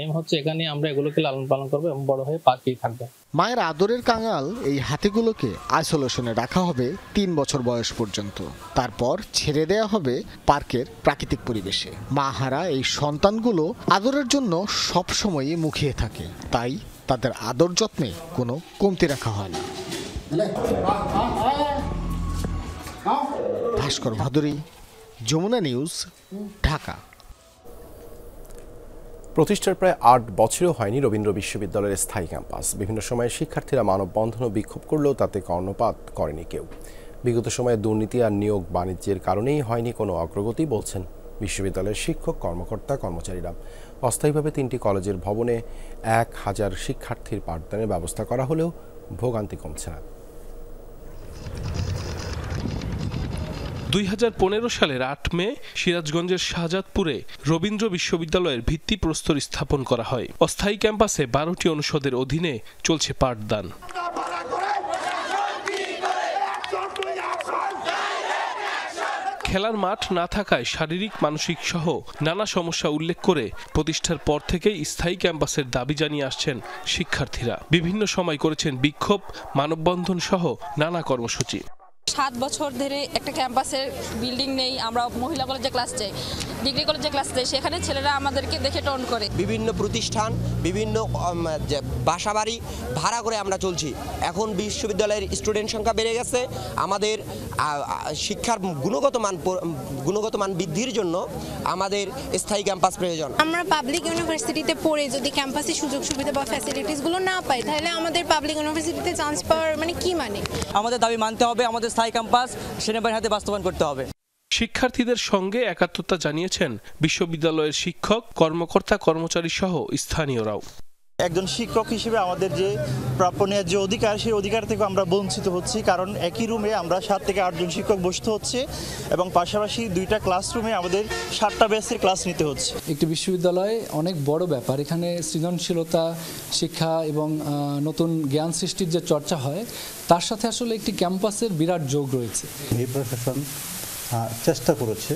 এম হচ্ছে এখানে আমরা এগুলোকে লালন পালন করবো এবং বড় হয়ে পার্কেই থাকবে। মায়ের আদরের কাঙাল এই হাতিগুলোকে আইসোলেশনে রাখা হবে 3 বছর বয়স পর্যন্ত। তারপর ছেড়ে দেয়া হবে পার্কের প্রাকৃতিক পরিবেশে। মাহারা এই সন্তানগুলো আদরের জন্য সবসময়ই মুখিয়ে থাকে, তাই তাদের আদর যত্নে কোনো কমতি রাখা হয় না। ভাস্কর ভাদুরী, যমুনা নিউজ, ঢাকা। প্রতিষ্ঠার প্রায় 8 বছরেও হয়নি রবীন্দ্র বিশ্ববিদ্যালয়ের স্থায়ী ক্যাম্পাস। বিভিন্ন সময়ে শিক্ষার্থীরা মানববন্ধন ও বিক্ষোভ করলেও তাতে কর্ণপাত করেনি কেউ। বিগত সময়ে দুর্নীতি আর নিয়োগ বাণিজ্যের কারণেই হয়নি কোনো অগ্রগতি বলছেন বিশ্ববিদ্যালয়ের শিক্ষক, কর্মকর্তা, কর্মচারীরা। অস্থায়ীভাবে 3টি কলেজের ভবনে 1000 শিক্ষার্থীর পাঠদানের ব্যবস্থা করা হলেও ভোগান্তি কমছে না। 2015 সালের 8 মে সিরাজগঞ্জের শাহজাদপুরে রবীন্দ্র বিশ্ববিদ্যালয়ের ভিত্তিপ্রস্তর স্থাপন করা হয়। অস্থায়ী ক্যাম্পাসে 12টি অনুষদের অধীনে চলছে পাঠদান। খেলার মাঠ না থাকায় শারীরিক মানসিক সহ নানা সমস্যা উল্লেখ করে প্রতিষ্ঠার পর থেকেই স্থায়ী ক্যাম্পাসের দাবি জানিয়ে আসছেন শিক্ষার্থীরা। বিভিন্ন সময় করেছেন বিক্ষোভ, মানববন্ধন সহ নানা কর্মসূচি। 7 বছর ধরে একটা ক্যাম্পাসের বিল্ডিং নেই। আমরা মহিলা কলেজে ক্লাস যাই, ডিগ্রি কলেজে ক্লাস যাই, সেখানে ছেলেরা আমাদেরকে দেখে টন করে। বিভিন্ন প্রতিষ্ঠান, বিভিন্ন বাসাবাড়ি ভাড়া করে আমরা চলছি। এখন বিশ্ববিদ্যালয়ের স্টুডেন্ট সংখ্যা বেড়ে গেছে। আমাদের শিক্ষার গুণগত মান বৃদ্ধির জন্য আমাদের স্থায়ী ক্যাম্পাস প্রয়োজন। আমরা পাবলিক ইউনিভার্সিটিতে পড়ে যদি ক্যাম্পাসে সুযোগ সুবিধা বা ফ্যাসিলিটিসগুলো না পাই, তাহলে আমাদের পাবলিক ইউনিভার্সিটিতে চান্স পাওয়ার মানে কি মানে? আমাদের দাবি মানতে হবে, আমাদের স্থায়ী ক্যাম্পাস সেনাবাহিনীর হাতে বাস্তবায়ন করতে হবে। শিক্ষার্থীদের সঙ্গে একাত্মতা জানিয়েছেন বিশ্ববিদ্যালয়ের শিক্ষক, কর্মকর্তা, কর্মচারী সহ স্থানীয়রাও। একজন শিক্ষক হিসেবে আমাদের যে প্রাপ্য ন্যায্য অধিকার, সেই অধিকার থেকে আমরা বঞ্চিত হচ্ছি। কারণ একই রুমে আমরা 7 থেকে 8 জন শিক্ষক বসতে হচ্ছে এবং পাশাপাশি 2টা ক্লাসরুমে আমাদের 7টা ব্যাচের ক্লাস নিতে হচ্ছে। একটি বিশ্ববিদ্যালয় অনেক বড় ব্যাপার। এখানে সৃজনশীলতা, শিক্ষা এবং নতুন জ্ঞান সৃষ্টির যে চর্চা হয়, তার সাথে আসলে একটি ক্যাম্পাসের বিরাট যোগ রয়েছে। এই প্রশাসন চেষ্টা করেছে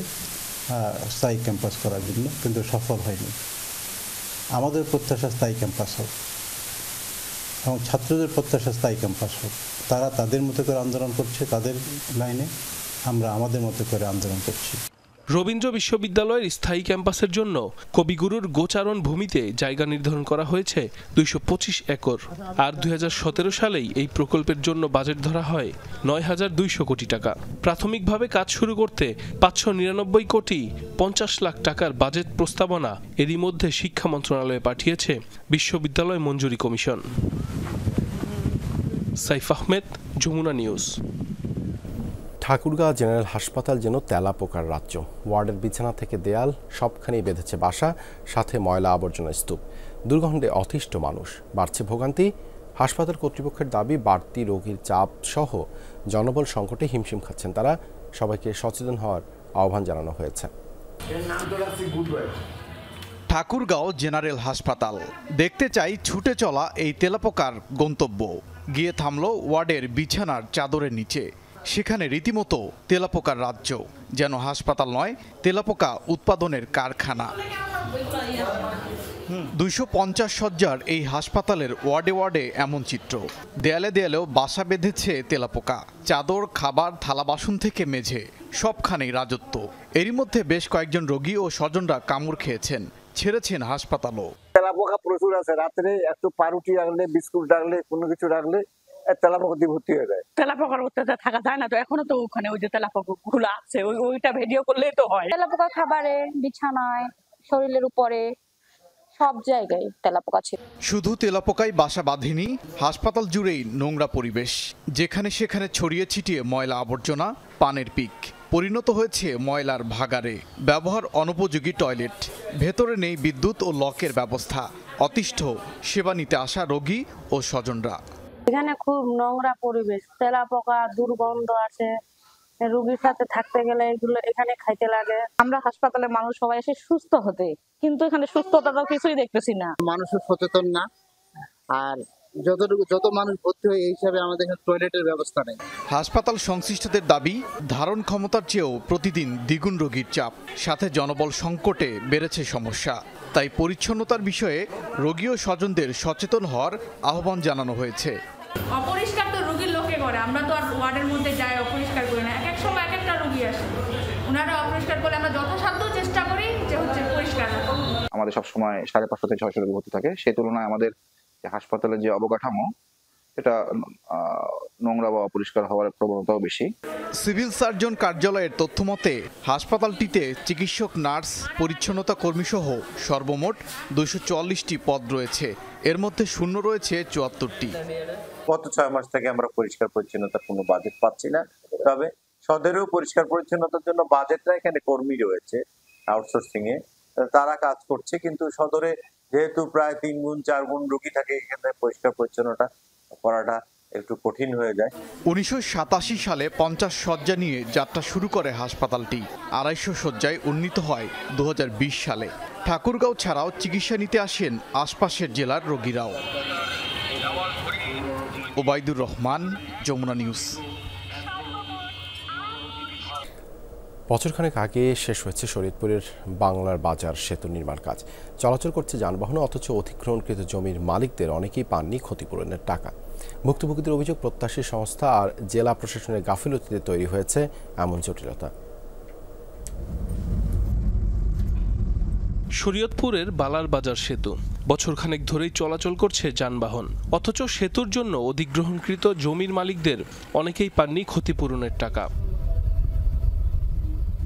স্থায়ী ক্যাম্পাস করার জন্য, কিন্তু সফল হয়নি। আমাদের প্রত্যাশা স্থায়ী ক্যাম্পাস হোক এবং ছাত্রদের প্রত্যাশা স্থায়ী ক্যাম্পাস হোক। তারা তাদের মতো করে আন্দোলন করছে, তাদের লাইনে, আমরা আমাদের মতো করে আন্দোলন করছি। রবীন্দ্র বিশ্ববিদ্যালয়ের স্থায়ী ক্যাম্পাসের জন্য কবিগুরুর গোচারণ ভূমিতে জায়গা নির্ধারণ করা হয়েছে 225 একর। আর 2017 সালেই এই প্রকল্পের জন্য বাজেট ধরা হয় 9,200 কোটি টাকা। প্রাথমিকভাবে কাজ শুরু করতে 599 কোটি 50 লাখ টাকার বাজেট প্রস্তাবনা এরই মধ্যে শিক্ষা মন্ত্রণালয়ে পাঠিয়েছে বিশ্ববিদ্যালয় মঞ্জুরি commission. Saif Ahmed, Jamuna news. Thakurgaon general হাসপাতাল যেন তেলাপোকার রাজ্য। ওয়ার্ডের বিছানা থেকে দেয়াল সবখানেই বেঁধেছে বাসা, সাথে ময়লা আবর্জনা স্তূপ। দুর্গন্ধে অতিষ্ঠ মানুষ, বাড়ছে ভোগান্তি। হাসপাতাল কর্তৃপক্ষের দাবি, বাড়তি রোগীর চাপ সহ জনবল সংকটে হিমশিম খাচ্ছেন তারা। সবাইকে সচেতন হওয়ার আহ্বান জানানো হয়েছে। ঠাকুরগাঁও জেনারেল হাসপাতাল দেখতে চাই ছুটে চলা এই তেলাপোকার গন্তব্য। গিয়ে থামল ওয়ার্ডের বিছানার চাদরের নিচে। সেখানে রীতিমতো তেলাপোকার রাজ্য, যেন হাসপাতাল নয়, তেলাপোকা উৎপাদনের কারখানা। 250 শয্যার এই হাসপাতালের ওয়ার্ডে ওয়ার্ডে এমন চিত্র। দেয়ালে দেয়ালেও বাসা বেঁধেছে তেলাপোকা। চাদর, খাবার, থালা বাসন থেকে মেঝে সবখানেই রাজত্ব। এরই মধ্যে বেশ কয়েকজন রোগী ও স্বজনরা কামড় খেয়েছেন, ছেড়েছেন হাসপাতালও। তেলাপোকা প্রচুর আছে। রাত্রে একটু পাউরুটি রাখলে, বিস্কুট রাখলে, কোনো কিছু রাখলে তেলাপোকা দিয়ে ভর্তি হয়ে যায়। তেলাপোকার অত্যাচার থাকা যায় না তো। এখনো তো ওখানে ওই যে তেলাপোকা গুলো আছে, ওইটা ভিডিও করলেই তো হয়। তেলাপোকা খাবারে, বিছানায়, শরীরের উপরে, সব জায়গায় তেলাপোকা ছিল। শুধু তেলাপোকাই বাসা বাঁধেনি, হাসপাতাল জুড়েই নোংরা পরিবেশ। যেখানে সেখানে ছড়িয়ে ছিটিয়ে ময়লা আবর্জনা, পানের পিক পরিণত হয়েছে ময়লার ভাগাড়ে। ব্যবহার অনুপযোগী টয়লেট, ভেতরে নেই বিদ্যুৎ ও লকের ব্যবস্থা। অতিষ্ঠ সেবা নিতে আসা রোগী ও স্বজনরা। এখানে খুব নোংরা পরিবেশ, তেলাপোকা, দুর্গন্ধ আছে। রোগীর সাথে থাকতে গেলে এগুলো এখানে খাইতে লাগে। আমরা হাসপাতালে মানুষ সবাই এসে সুস্থ হতে, কিন্তু এখানে সুস্থতা তো কিছুই দেখতেছি না। মানুষও সচেতন না, আর যত মানুষ ভর্তি হয় এই হিসাবে আমাদের টয়লেটের ব্যবস্থা নেই। হাসপাতাল সংশ্লিষ্টদের দাবি, ধারণ ক্ষমতার চেয়েও প্রতিদিন দ্বিগুণ রোগীর চাপ, সাথে জনবল সংকটে বেড়েছে সমস্যা। তাই পরিচ্ছন্নতার বিষয়ে রোগী ও স্বজনদের সচেতন হওয়ার আহ্বান জানানো হয়েছে। অপরিষ্কার তো রোগীর লোকে করে, আমরা তো আর ওয়ার্ডের মধ্যে যাই অপরিষ্কার করি না। এক এক সময় এক একটা রোগী আসে, ওনারা অপরিষ্কার করলে আমরা যথাসাধ্য চেষ্টা করি যে হচ্ছে পরিষ্কার। আমাদের সবসময় 550 থেকে 600 রোগী ভর্তি থাকে। সেই তুলনায় আমাদের হাসপাতালের যে অবকাঠামো, এটা নোংরা বা অপরিষ্কার হওয়ার প্রবণতাও বেশি। সিভিল সার্জন কার্যালয়ের তথ্য মতে হাসপাতালটিতে চিকিৎসক, নার্স, পরিচ্ছন্নতা কর্মী সহ সর্বমোট 244টি পদ রয়েছে। এর মধ্যে শূন্য রয়েছে 74টি। গত 6 মাস থেকে আমরা পরিষ্কার পরিচ্ছন্নতার কোনো বাজেট পাচ্ছি না। তবে সদরেও পরিষ্কার পরিচ্ছন্নতার জন্য বাজেটটা, এখানে কর্মী রয়েছে আউটসোর্সিং এ, তারা কাজ করছে। কিন্তু সদরে যেহেতু প্রায় 3 গুণ 4 গুণ রোগী থাকে, এখানে পরিষ্কার পরিচ্ছন্নতা করাটা একটু কঠিন হয়ে যায়। 1987 সালে 50 শয্যা নিয়ে যাত্রা শুরু করে হাসপাতালটি। 250 শয্যায় উন্নীত হয় 2020 সালে। ঠাকুরগাঁও ছাড়াও চিকিৎসা নিতে আসেন আশপাশের জেলার রোগীরাও। ওবায়দুর রহমান, যমুনা নিউজ। বছরখানেক আগে শেষ হয়েছে শরীয়তপুরের বাংলার বাজার সেতু নির্মাণ কাজ। চলাচল করছে যানবাহন, অথচ অধিগ্রহণকৃত জমির মালিকদের অনেকেই পাননি ক্ষতিপূরণের টাকা। ভুক্তভোগীদের অভিযোগ, প্রত্যাশী সংস্থা আর জেলা প্রশাসনের গাফিলতিতে তৈরি হয়েছে এমন জটিলতা। শরীয়তপুরের বালার বাজার সেতু বছরখানেক ধরেই চলাচল করছে যানবাহন, অথচ সেতুর জন্য অধিগ্রহণকৃত জমির মালিকদের অনেকেই পাননি ক্ষতিপূরণের টাকা।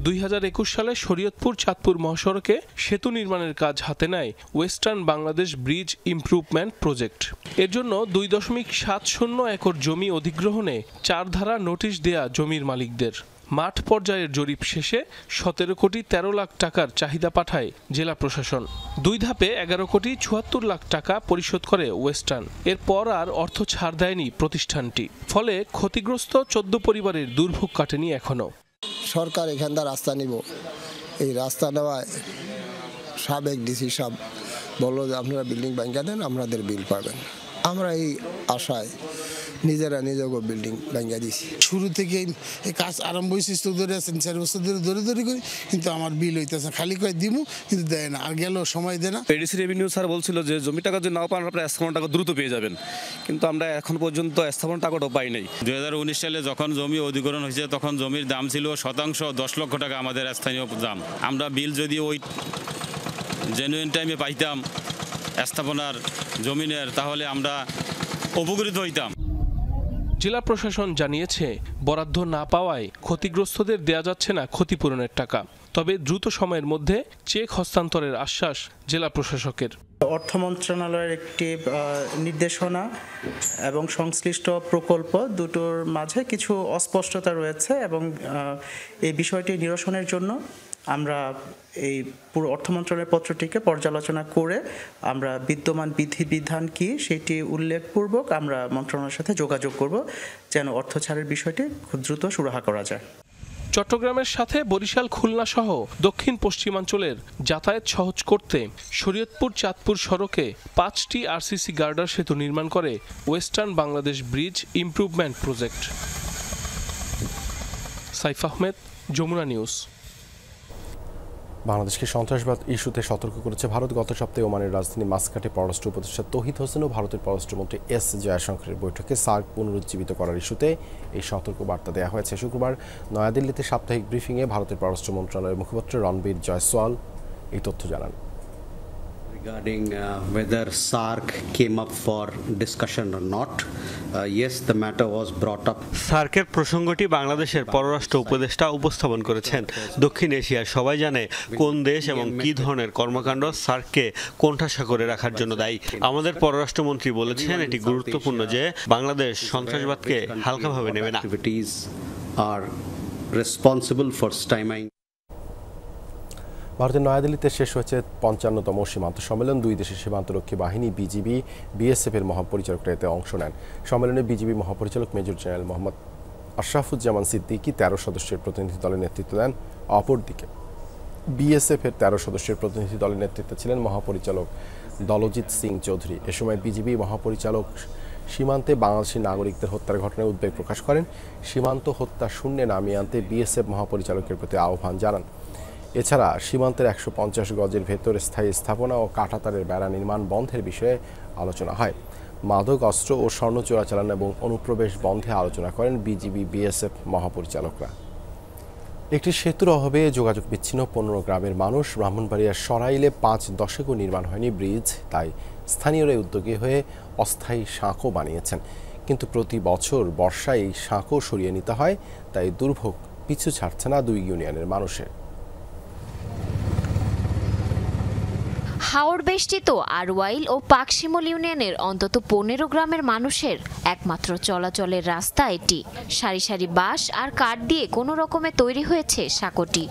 2021 সালে শরীয়তপুর চাঁদপুর মহাসড়কে সেতু নির্মাণের কাজ হাতে নেয় western Bangladesh bridge improvement project. এর জন্য 2.70 একর জমি অধিগ্রহণে 4 ধারা নোটিশ দেয়া জমির মালিকদের। মাঠ পর্যায়ের জরিপ শেষে 17 কোটি 13 লাখ টাকার চাহিদা পাঠায় জেলা প্রশাসন। 2 ধাপে 11 কোটি 74 লাখ টাকা পরিশোধ করে ওয়েস্টার্ন। এরপর আর অর্থ ছাড় দেয়নি প্রতিষ্ঠানটি, ফলে ক্ষতিগ্রস্ত 14 পরিবারের দুর্ভোগ কাটেনি এখনো। সরকার এখানটা রাস্তা নিব, এই রাস্তা নেওয়ায় সাবেক ডিসি সাহেব বললো যে আপনারা বিল্ডিং ভাঙিয়ে দেন, আপনাদের বিল পাবেন। আমরা এই আশায় নিজেরা নিজেকে বিল্ডিং ভাঙিয়ে দিয়েছি। শুরু থেকে এই কাজ আরম্ভ হয়েছে, 4 বছর ধরে করি, কিন্তু আমার বিল হইতেছে, খালি কয়ে দিমু কিন্তু দেয় না, আর গেল সময় দেয় না। এডিসি রেভিনিউ স্যার বলছিল যে জমি টাকা যদি নাও পান আপনারা স্থাপন টাকা দ্রুত পেয়ে যাবেন, কিন্তু আমরা এখন পর্যন্ত স্থাপন টাকাটাও পাই নাই। 2019 সালে যখন জমি অধিগ্রহণ হয়েছে তখন জমির দাম ছিল শতাংশ 10 লক্ষ টাকা আমাদের স্থানীয় দাম। আমরা বিল যদি ওই জেনুইন টাইমে পাইতাম স্থাপনার জমিনের, তাহলে আমরা উপকৃত হইতাম। জেলা প্রশাসন জানিয়েছে, বরাদ্দ না পাওয়ায় ক্ষতিগ্রস্তদের দেয়া যাচ্ছে না ক্ষতিপূরণের টাকা। তবে দ্রুত সময়ের মধ্যে চেক হস্তান্তরের আশ্বাস জেলা প্রশাসকের। অর্থ মন্ত্রণালয়ের একটি নির্দেশনা এবং সংশ্লিষ্ট প্রকল্প দুটোর মাঝে কিছু অস্পষ্টতা রয়েছে এবং এই বিষয়টি নিরসনের জন্য আমরা এই পুরো অর্থ মন্ত্রণালয়ের পত্রটিকে পর্যালোচনা করে আমরা বিদ্যমান বিধিবিধান কি সেটি উল্লেখপূর্বক আমরা মন্ত্রণালয়ের সাথে যোগাযোগ করব, যেন অর্থ ছাড়ের বিষয়টি খুব দ্রুত সুরাহা করা যায়। চট্টগ্রামের সাথে বরিশাল, খুলনা সহ দক্ষিণ পশ্চিমাঞ্চলের যাতায়াত সহজ করতে শরীয়তপুর চাঁদপুর সড়কে 5টি আরসিসি গার্ডার সেতু নির্মাণ করে western Bangladesh bridge improvement project. Saif Ahmed, Jamuna news. বাংলাদেশকে সন্ত্রাসবাদ ইস্যুতে সতর্ক করেছে ভারত। গত সপ্তাহে ওমানের রাজধানী মাস্কাটে পররাষ্ট্র উপদেষ্টা তৌহিদ হোসেন ও ভারতের পররাষ্ট্রমন্ত্রী এস জয়শঙ্করের বৈঠকে সার্ক পুনরুজ্জীবিত করার ইস্যুতে এই সতর্ক বার্তা দেওয়া হয়েছে। শুক্রবার নয়াদিল্লিতে সাপ্তাহিক ব্রিফিংয়ে ভারতের পররাষ্ট্র মন্ত্রণালয়ের মুখপাত্র রণবীর জয়সওয়াল এই তথ্য জানান। Regarding whether SARC came up for discussion or not, yes, the matter was brought up. সার্কের প্রসঙ্গটি বাংলাদেশের পররাষ্ট্র উপদেষ্টা উপস্থাপন করেছেন। দক্ষিণ এশিয়ার সবাই জানে কোন দেশ এবং কী ধরনের কর্মকাণ্ড সার্ককে কোণঠাসা করে রাখার জন্য দায়ী। আমাদের পররাষ্ট্রমন্ত্রী বলেছেন, এটি গুরুত্বপূর্ণ যে বাংলাদেশ সন্ত্রাসবাদকে হালকাভাবে নেবে না। Are responsible for stymieing. ভারতের নয়াদিল্লিতে শেষ হয়েছে 55তম সীমান্ত সম্মেলন। দুই দেশের সীমান্তরক্ষী বাহিনী, বিজিবি, বিএসএফ এর মহাপরিচালকরা এতে অংশ নেন। সম্মেলনে বিজিবি মহাপরিচালক মেজর জেনারেল মোহাম্মদ আশরাফুজ্জামান সিদ্দিকী 13 সদস্যের প্রতিনিধি দলের নেতৃত্ব দেন। অপরদিকে বিএসএফ এর 13 সদস্যের প্রতিনিধি দলের নেতৃত্বে ছিলেন মহাপরিচালক দলজিৎ সিং চৌধুরী। এ সময় বিজিবি মহাপরিচালক সীমান্তে বাংলাদেশি নাগরিকদের হত্যার ঘটনায় উদ্বেগ প্রকাশ করেন। সীমান্ত হত্যা শূন্যে নামিয়ে আনতে বিএসএফ মহাপরিচালকের প্রতি আহ্বান জানান। এছাড়া সীমান্তের 150 গজের ভেতরে স্থায়ী স্থাপনা ও কাঁটাতারের বেড়া নির্মাণ বন্ধের বিষয়ে আলোচনা হয়। মাদক, অস্ত্র ও স্বর্ণ চোরাচালান এবং অনুপ্রবেশ বন্ধে আলোচনা করেন বিজিবি বিএসএফ মহাপরিচালকরা। একটি সেতুর অভাবে যোগাযোগ বিচ্ছিন্ন 15 গ্রামের মানুষ। ব্রাহ্মণবাড়িয়ার সরাইলে 5 দশকও নির্মাণ হয়নি ব্রিজ, তাই স্থানীয়রা উদ্যোগী হয়ে অস্থায়ী সাঁকো বানিয়েছেন। কিন্তু প্রতি বছর বর্ষায় এই সাঁকো সরিয়ে নিতে হয়, তাই দুর্ভোগ পিছু ছাড়ছে না 2 ইউনিয়নের মানুষের। হাওড় বেষ্টিত আরওয়াইল ও পাকশিমল ইউনিয়নের অন্তত 15 গ্রামের মানুষের একমাত্র চলাচলের রাস্তা এটি। সারি সারি বাঁশ আর কাঠ দিয়ে কোনো রকমে তৈরি হয়েছে সাঁকোটি।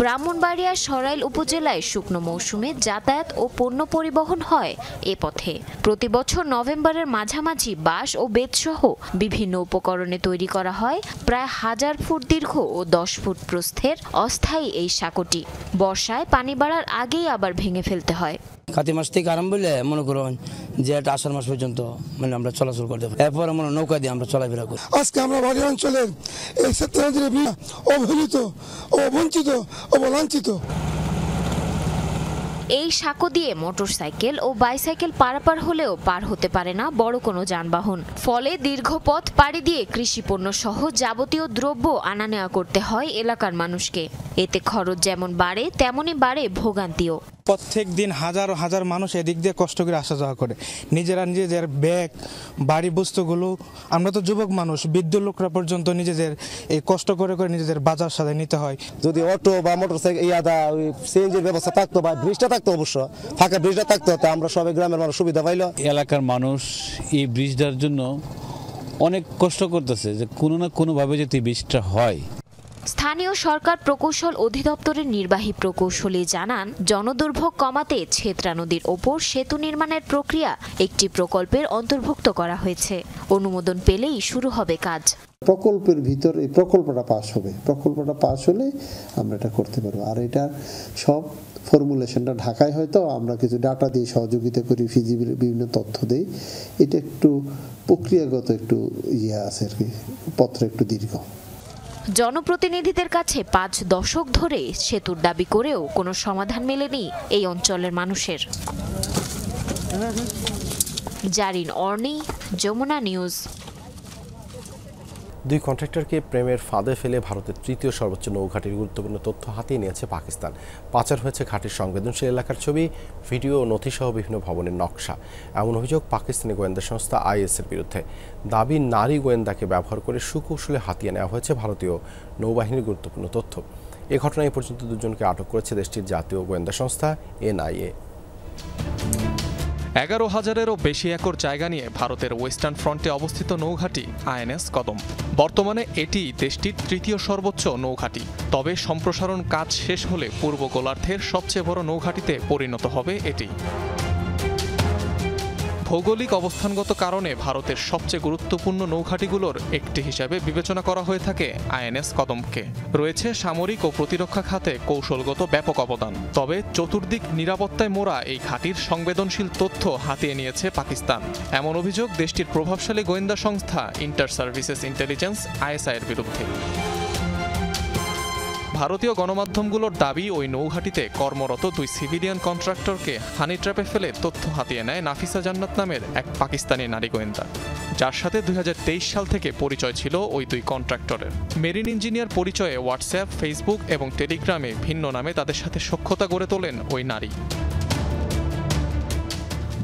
ব্রাহ্মণবাড়িয়ার সরাইল উপজেলায় শুকনো মৌসুমে যাতায়াত ও পণ্য পরিবহন হয় এ পথে। প্রতি বছর নভেম্বরের মাঝামাঝি বাঁশ ও বেতসহ বিভিন্ন উপকরণে তৈরি করা হয় প্রায় 1000 ফুট দীর্ঘ ও 10 ফুট প্রস্থের অস্থায়ী এই সাঁকোটি। বর্ষায় পানি বাড়ার আগেই আবার ভেঙে ফেলতে হয়। কাতি মাস থেকে আরম্ভ হলে মনে করুন যে একটা আষাঢ় মাস পর্যন্ত মানে আমরা চলাচল করতে পারি, এরপরে মনে নৌকা দিয়ে আমরা চলাফেরা করি। আজকে আমরা বাড়ি অঞ্চলের এই ক্ষেত্রে অবহেলিত ও বঞ্চিত ও লাঞ্ছিত। এই সাঁকো দিয়ে মোটরসাইকেল ও বাইসাইকেল পারাপার হলেও পার হতে পারে না বড় কোনো যানবাহন। ফলে দীর্ঘ পথ পাড়ি দিয়ে কৃষিপণ্য সহ যাবতীয় দ্রব্য আনা নেওয়া করতে হয় এলাকার মানুষকে। এতে খরচ যেমন বাড়ে তেমনি বাড়ে ভোগান্তিও। প্রত্যেক দিন হাজার হাজার মানুষ এদিক দিয়ে কষ্ট করে আসা যাওয়া করে, নিজেদের ব্যাগ বাড়ি বস্তুগুলো, আমরা তো যুবক মানুষ, বৃদ্ধ লোকরা পর্যন্ত নিজেদের এই কষ্ট করে করে নিজেদের বাজার সাথে নিতে হয়। যদি অটো বা মোটরসাইকেল সিএনজির ব্যবস্থা থাকতো বা ব্রিজটা থাকতো, অবশ্য ফাঁকা ব্রিজটা থাকতো, তা আমরা সবাই গ্রামের মানুষ সুবিধা পাইলো। এলাকার মানুষ এই ব্রিজটার জন্য অনেক কষ্ট করতেছে যে কোনো না কোনোভাবে যদি ব্রিজটা হয়। স্থানীয় সরকার প্রকৌশল অধিদপ্তরের নির্বাহী প্রকৌশলী জানান, জনদুর্ভোগ কমাতে ছেত্রা নদীর ওপর সেতু নির্মাণের প্রক্রিয়া একটি প্রকল্পের অন্তর্ভুক্ত করা হয়েছে। অনুমোদন পেলেই শুরু হবে কাজ। প্রকল্পের ভিতর এই প্রকল্পটা পাস হবে, প্রকল্পটা পাস হলে আমরা এটা করতে পারবো। আর এটা সব ফর্মুলেশনটা ঢাকায় হয়তো আমরা কিছু ডাটা দিয়ে সহযোগিতা করি, ফিজিবিলিটি বিভিন্ন তথ্য দেই। এটা একটু প্রক্রিয়াগত একটু আছে আর কি, পত্র একটু দীর্ঘ। জনপ্রতিনিধিদের কাছে 5 দশক ধরে সেতুর দাবি করেও কোনো সমাধান মেলেনি এই অঞ্চলের মানুষের। জারিন অর্নি, যমুনা নিউজ। দুই কন্ট্রাক্টরকে প্রেমের ফাঁদে ফেলে ভারতের তৃতীয় সর্বোচ্চ নৌঘাটির গুরুত্বপূর্ণ তথ্য হাতিয়ে নিয়েছে পাকিস্তান। পাচার হয়েছে ঘাটির সংবেদনশীল এলাকার ছবি, ভিডিও ও নথিসহ বিভিন্ন ভবনের নকশা। এমন অভিযোগ পাকিস্তানি গোয়েন্দা সংস্থা আইএসের বিরুদ্ধে। দাবি, নারী গোয়েন্দাকে ব্যবহার করে সুকৌশলে হাতিয়ে নেওয়া হয়েছে ভারতীয় নৌবাহিনীর গুরুত্বপূর্ণ তথ্য। এ ঘটনায় এ পর্যন্ত 2 জনকে আটক করেছে দেশটির জাতীয় গোয়েন্দা সংস্থা এনআইএ। 11,000-এরও বেশি একর জায়গা নিয়ে ভারতের ওয়েস্টার্ন ফ্রন্টে অবস্থিত নৌঘাঁটি আইএনএস কদম। বর্তমানে এটি দেশটির তৃতীয় সর্বোচ্চ নৌঘাঁটি। তবে সম্প্রসারণ কাজ শেষ হলে পূর্ব গোলার্ধের সবচেয়ে বড় নৌঘাঁটিতে পরিণত হবে এটি। ভৌগোলিক অবস্থানগত কারণে ভারতের সবচেয়ে গুরুত্বপূর্ণ নৌঘাঁটিগুলোর একটি হিসাবে বিবেচনা করা হয়ে থাকে আইএনএস কদমকে। রয়েছে সামরিক ও প্রতিরক্ষা খাতে কৌশলগত ব্যাপক অবদান। তবে চতুর্দিক নিরাপত্তায় মোড়া এই ঘাঁটির সংবেদনশীল তথ্য হাতিয়ে নিয়েছে পাকিস্তান। এমন অভিযোগ দেশটির প্রভাবশালী গোয়েন্দা সংস্থা ইন্টার সার্ভিসেস ইন্টেলিজেন্স আইএসআইয়ের বিরুদ্ধে। ভারতীয় গণমাধ্যমগুলোর দাবি, ওই নৌঘাঁটিতে কর্মরত 2 সিভিলিয়ান কন্ট্রাক্টরকে হানি ট্র্যাপে ফেলে তথ্য হাতিয়ে নেয় নাফিসা জান্নাত নামের এক পাকিস্তানি নারী গোয়েন্দা, যার সাথে 2023 সাল থেকে পরিচয় ছিল ওই 2 কন্ট্রাক্টরের। মেরিন ইঞ্জিনিয়ার পরিচয়ে হোয়াটসঅ্যাপ, ফেসবুক এবং টেলিগ্রামে ভিন্ন নামে তাদের সাথে সখ্যতা গড়ে তোলেন ওই নারী।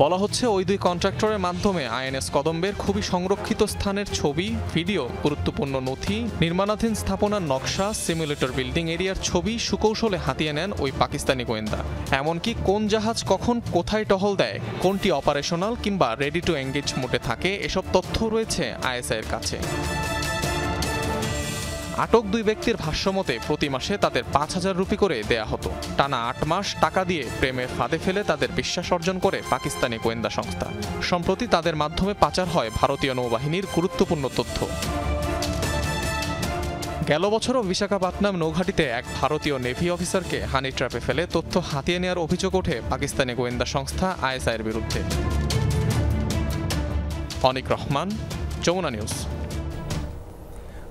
বলা হচ্ছে ওই 2 কন্ট্রাক্টরের মাধ্যমে আইএনএস কদম্বের খুবই সংরক্ষিত স্থানের ছবি, ভিডিও, গুরুত্বপূর্ণ নথি, নির্মাণাধীন স্থাপনার নকশা, সিমুলেটর বিল্ডিং এরিয়ার ছবি সুকৌশলে হাতিয়ে নেন ওই পাকিস্তানি গোয়েন্দা। এমনকি কোন জাহাজ কখন কোথায় টহল দেয়, কোনটি অপারেশনাল কিংবা রেডি টু এঙ্গেজ মোডে থাকে, এসব তথ্য রয়েছে আইএসআইয়ের কাছে। আটক 2 ব্যক্তির ভাষ্যমতে প্রতি মাসে তাদের 5,000 রুপি করে দেয়া হতো। টানা 8 মাস টাকা দিয়ে প্রেমের ফাঁদে ফেলে তাদের বিশ্বাস অর্জন করে পাকিস্তানি গোয়েন্দা সংস্থা। সম্প্রতি তাদের মাধ্যমে পাচার হয় ভারতীয় নৌবাহিনীর গুরুত্বপূর্ণ তথ্য। গেল বছরও বিশাখাপত্তনম নৌঘাঁটিতে এক ভারতীয় নেভি অফিসারকে হানি ট্র্যাপে ফেলে তথ্য হাতিয়ে নেওয়ার অভিযোগ ওঠে পাকিস্তানি গোয়েন্দা সংস্থা আইএসআইয়ের বিরুদ্ধে। অনিক রহমান, যমুনা নিউজ।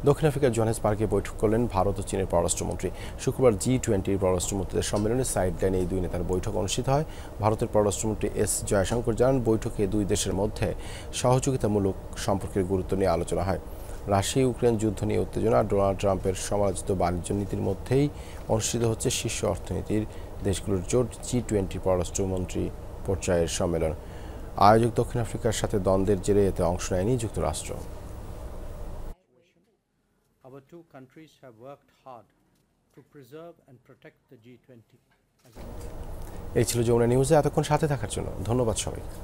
দক্ষিণ আফ্রিকার জোহানেসবার্গে বৈঠক করলেন ভারত ও চীনের পররাষ্ট্রমন্ত্রী। শুক্রবার G20 পররাষ্ট্রমন্ত্রীদের সম্মেলনে সাইডলাইনে এই 2 নেতার বৈঠক অনুষ্ঠিত হয়। ভারতের পররাষ্ট্রমন্ত্রী এস জয়শঙ্কর জানান, বৈঠকে 2 দেশের মধ্যে সহযোগিতামূলক সম্পর্কের গুরুত্ব নিয়ে আলোচনা হয়। রাশিয়া ইউক্রেন যুদ্ধ নিয়ে উত্তেজনা, ডোনাল্ড ট্রাম্পের সমালোচিত বাণিজ্য নীতির মধ্যেই অনুষ্ঠিত হচ্ছে শীর্ষ অর্থনীতির দেশগুলোর জোট G20 পররাষ্ট্রমন্ত্রী পর্যায়ের সম্মেলন। আয়োজক দক্ষিণ আফ্রিকার সাথে দ্বন্দ্বের জেরে এতে অংশ নেয়নি যুক্তরাষ্ট্র। Our 2 countries have worked hard to preserve and protect the G20. এই ছিল যমুনা নিউজে এতক্ষণ সাথে থাকার জন্য ধন্যবাদ সবাইকে।